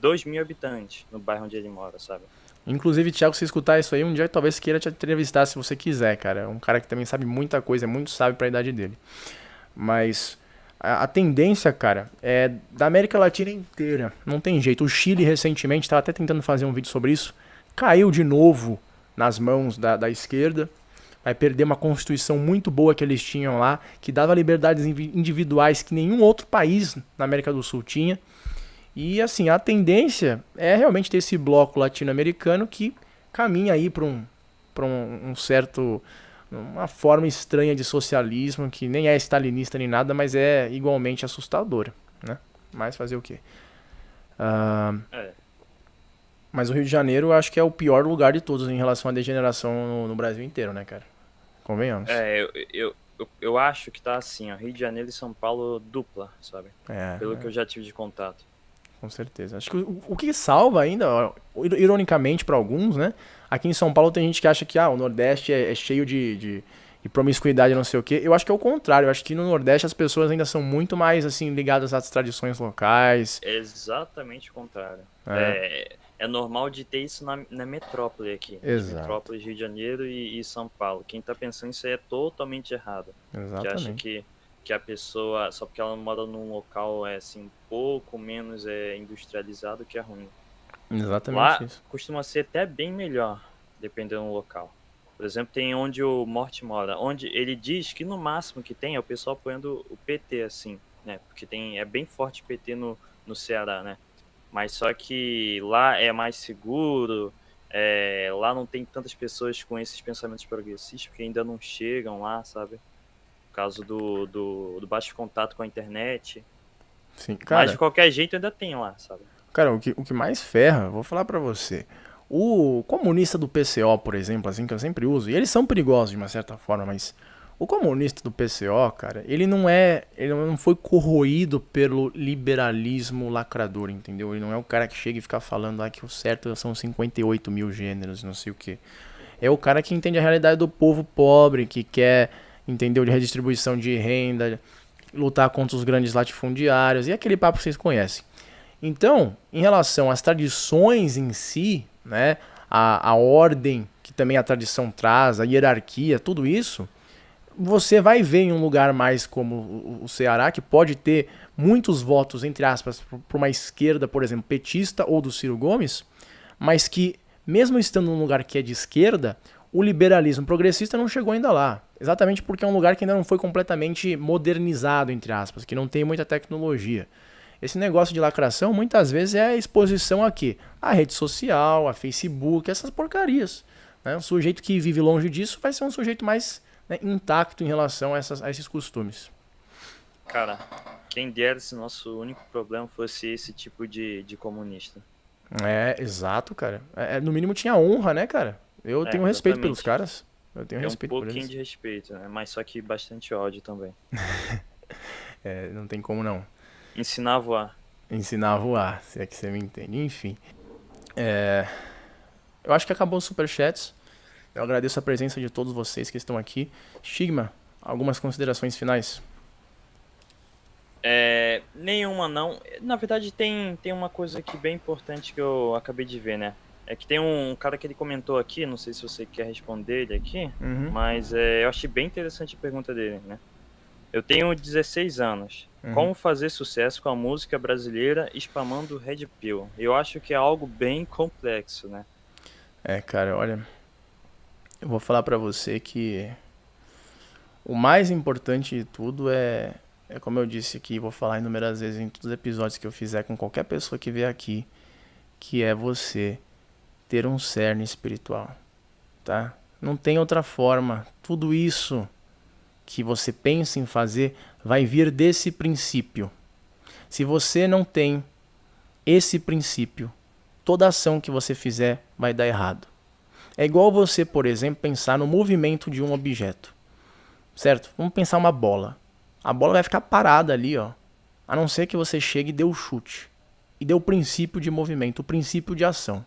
[SPEAKER 2] 2.000 habitantes no bairro onde ele mora, sabe?
[SPEAKER 1] Inclusive, Thiago, se escutar isso aí, um dia talvez queira te entrevistar se você quiser, cara. É um cara que também sabe muita coisa, é muito sábio pra idade dele. Mas a tendência, cara, é da América Latina inteira. Não tem jeito. O Chile, recentemente, estava até tentando fazer um vídeo sobre isso. Caiu de novo nas mãos da esquerda. Vai perder uma constituição muito boa que eles tinham lá, que dava liberdades individuais que nenhum outro país na América do Sul tinha. E assim, a tendência é realmente ter esse bloco latino-americano que caminha aí para um certo, uma forma estranha de socialismo que nem é stalinista nem nada, mas é igualmente assustadora, né? Mas fazer o quê? Mas o Rio de Janeiro eu acho que é o pior lugar de todos em relação à degeneração no Brasil inteiro, né, cara? Convenhamos.
[SPEAKER 2] Eu acho que tá assim, ó, Rio de Janeiro e São Paulo dupla, sabe? Pelo que eu já tive de contato.
[SPEAKER 1] Com certeza. Acho que o que salva ainda, ironicamente para alguns, né? Aqui em São Paulo tem gente que acha que o Nordeste é cheio de promiscuidade, não sei o quê. Eu acho que é o contrário. Eu acho que no Nordeste as pessoas ainda são muito mais assim ligadas às tradições locais.
[SPEAKER 2] É exatamente o contrário. É normal de ter isso na metrópole aqui.
[SPEAKER 1] Exato.
[SPEAKER 2] Metrópole, Rio de Janeiro e São Paulo. Quem tá pensando isso aí é totalmente errado.
[SPEAKER 1] Exatamente.
[SPEAKER 2] Que acha que a pessoa, só porque ela mora num local assim, um pouco menos industrializado, que é ruim.
[SPEAKER 1] Exatamente
[SPEAKER 2] Lá
[SPEAKER 1] isso.
[SPEAKER 2] costuma ser até bem melhor, dependendo do local. Por exemplo, tem onde o Morte mora, onde ele diz que no máximo que tem é o pessoal apoiando o PT, assim, né? Porque é bem forte o PT no Ceará, né? Mas só que lá é mais seguro, lá não tem tantas pessoas com esses pensamentos progressistas, porque ainda não chegam lá, sabe? Por causa do baixo contato com a internet.
[SPEAKER 1] Sim, cara.
[SPEAKER 2] Mas de qualquer jeito ainda tem lá, sabe?
[SPEAKER 1] Cara, o que mais ferra, vou falar pra você. O comunista do PCO, por exemplo, assim, que eu sempre uso, e eles são perigosos de uma certa forma, mas o comunista do PCO, cara, ele não foi corroído pelo liberalismo lacrador, entendeu? Ele não é o cara que chega e fica falando que o certo são 58 mil gêneros, não sei o quê. É o cara que entende a realidade do povo pobre, que quer, entendeu, de redistribuição de renda, lutar contra os grandes latifundiários, e aquele papo que vocês conhecem. Então, em relação às tradições em si, né, a ordem que também a tradição traz, a hierarquia, tudo isso, você vai ver em um lugar mais como o Ceará, que pode ter muitos votos, entre aspas, por uma esquerda, por exemplo, petista ou do Ciro Gomes, mas que, mesmo estando num lugar que é de esquerda, o liberalismo progressista não chegou ainda lá. Exatamente porque é um lugar que ainda não foi completamente modernizado, entre aspas, que não tem muita tecnologia. Esse negócio de lacração, muitas vezes, é a exposição a quê? A rede social, a Facebook, essas porcarias. Né? Um sujeito que vive longe disso vai ser um sujeito mais, né, intacto em relação a esses costumes.
[SPEAKER 2] Cara, quem dera se nosso único problema fosse esse tipo de comunista.
[SPEAKER 1] É, exato, cara. No mínimo tinha honra, né, cara? Eu tenho respeito pelos
[SPEAKER 2] Exatamente.
[SPEAKER 1] caras. Eu tenho
[SPEAKER 2] Tem um
[SPEAKER 1] respeito por
[SPEAKER 2] pouquinho
[SPEAKER 1] eles.
[SPEAKER 2] de respeito, né? Mas só que bastante ódio também.
[SPEAKER 1] É, não tem como não.
[SPEAKER 2] Ensinar a voar.
[SPEAKER 1] Ensinar a voar, se é que você me entende. Enfim. Eu acho que acabou os superchats. Eu agradeço a presença de todos vocês que estão aqui. Stigma, algumas considerações finais?
[SPEAKER 2] Nenhuma não. Na verdade, tem uma coisa aqui bem importante que eu acabei de ver, né? É que tem um cara que ele comentou aqui, não sei se você quer responder ele aqui,
[SPEAKER 1] Uhum.
[SPEAKER 2] mas eu achei bem interessante a pergunta dele, né? Eu tenho 16 anos.
[SPEAKER 1] Uhum.
[SPEAKER 2] Como fazer sucesso com a música brasileira spamando Red Pill? Eu acho que é algo bem complexo, né?
[SPEAKER 1] Cara, olha, eu vou falar pra você que o mais importante de tudo é como eu disse aqui, vou falar inúmeras vezes em todos os episódios que eu fizer com qualquer pessoa que vier aqui, que é você ter um cerne espiritual, tá? Não tem outra forma. Tudo isso que você pensa em fazer vai vir desse princípio. Se você não tem esse princípio, toda ação que você fizer vai dar errado. É igual você, por exemplo, pensar no movimento de um objeto, certo? Vamos pensar uma bola. A bola vai ficar parada ali, ó, a não ser que você chegue e dê o chute. E dê o princípio de movimento, o princípio de ação.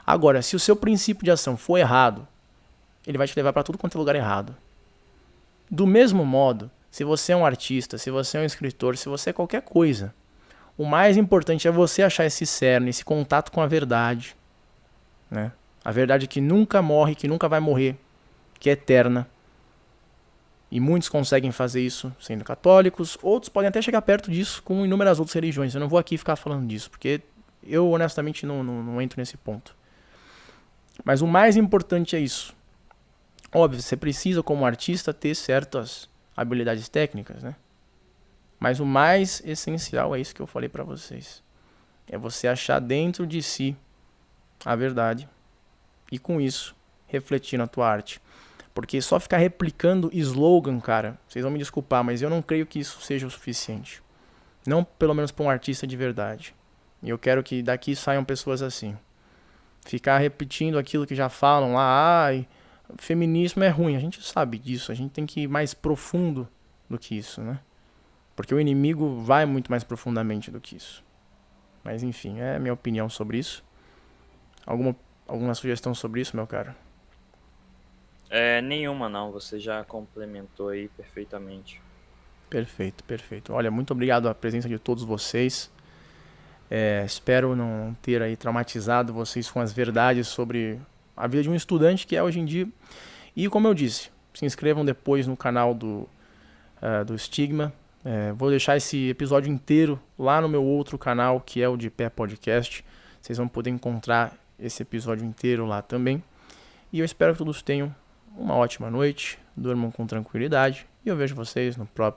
[SPEAKER 1] Agora, se o seu princípio de ação for errado, ele vai te levar para tudo quanto é lugar errado. Do mesmo modo, se você é um artista, se você é um escritor, se você é qualquer coisa, o mais importante é você achar esse cerne, esse contato com a verdade, né? A verdade que nunca morre, que nunca vai morrer, que é eterna. E muitos conseguem fazer isso sendo católicos, outros podem até chegar perto disso com inúmeras outras religiões. Eu não vou aqui ficar falando disso, porque eu honestamente não entro nesse ponto. Mas o mais importante é isso. Óbvio, você precisa como artista ter certas habilidades técnicas, né? Mas o mais essencial é isso que eu falei pra vocês. É você achar dentro de si a verdade e com isso refletir na tua arte. Porque só ficar replicando slogan, cara, vocês vão me desculpar, mas eu não creio que isso seja o suficiente. Não pelo menos para um artista de verdade. E eu quero que daqui saiam pessoas assim. Ficar repetindo aquilo que já falam lá, feminismo é ruim, a gente sabe disso, a gente tem que ir mais profundo do que isso, né? Porque o inimigo vai muito mais profundamente do que isso. Mas enfim, é a minha opinião sobre isso. Alguma sugestão sobre isso, meu cara?
[SPEAKER 2] Nenhuma não, você já complementou aí perfeitamente.
[SPEAKER 1] Perfeito, perfeito. Olha, muito obrigado a presença de todos vocês. Espero não ter aí traumatizado vocês com as verdades sobre a vida de um estudante que é hoje em dia. E como eu disse, se inscrevam depois no canal do Stigma. Vou deixar esse episódio inteiro lá no meu outro canal, que é o de Pé Podcast. Vocês vão poder encontrar esse episódio inteiro lá também. E eu espero que todos tenham uma ótima noite, durmam com tranquilidade. E eu vejo vocês no próprio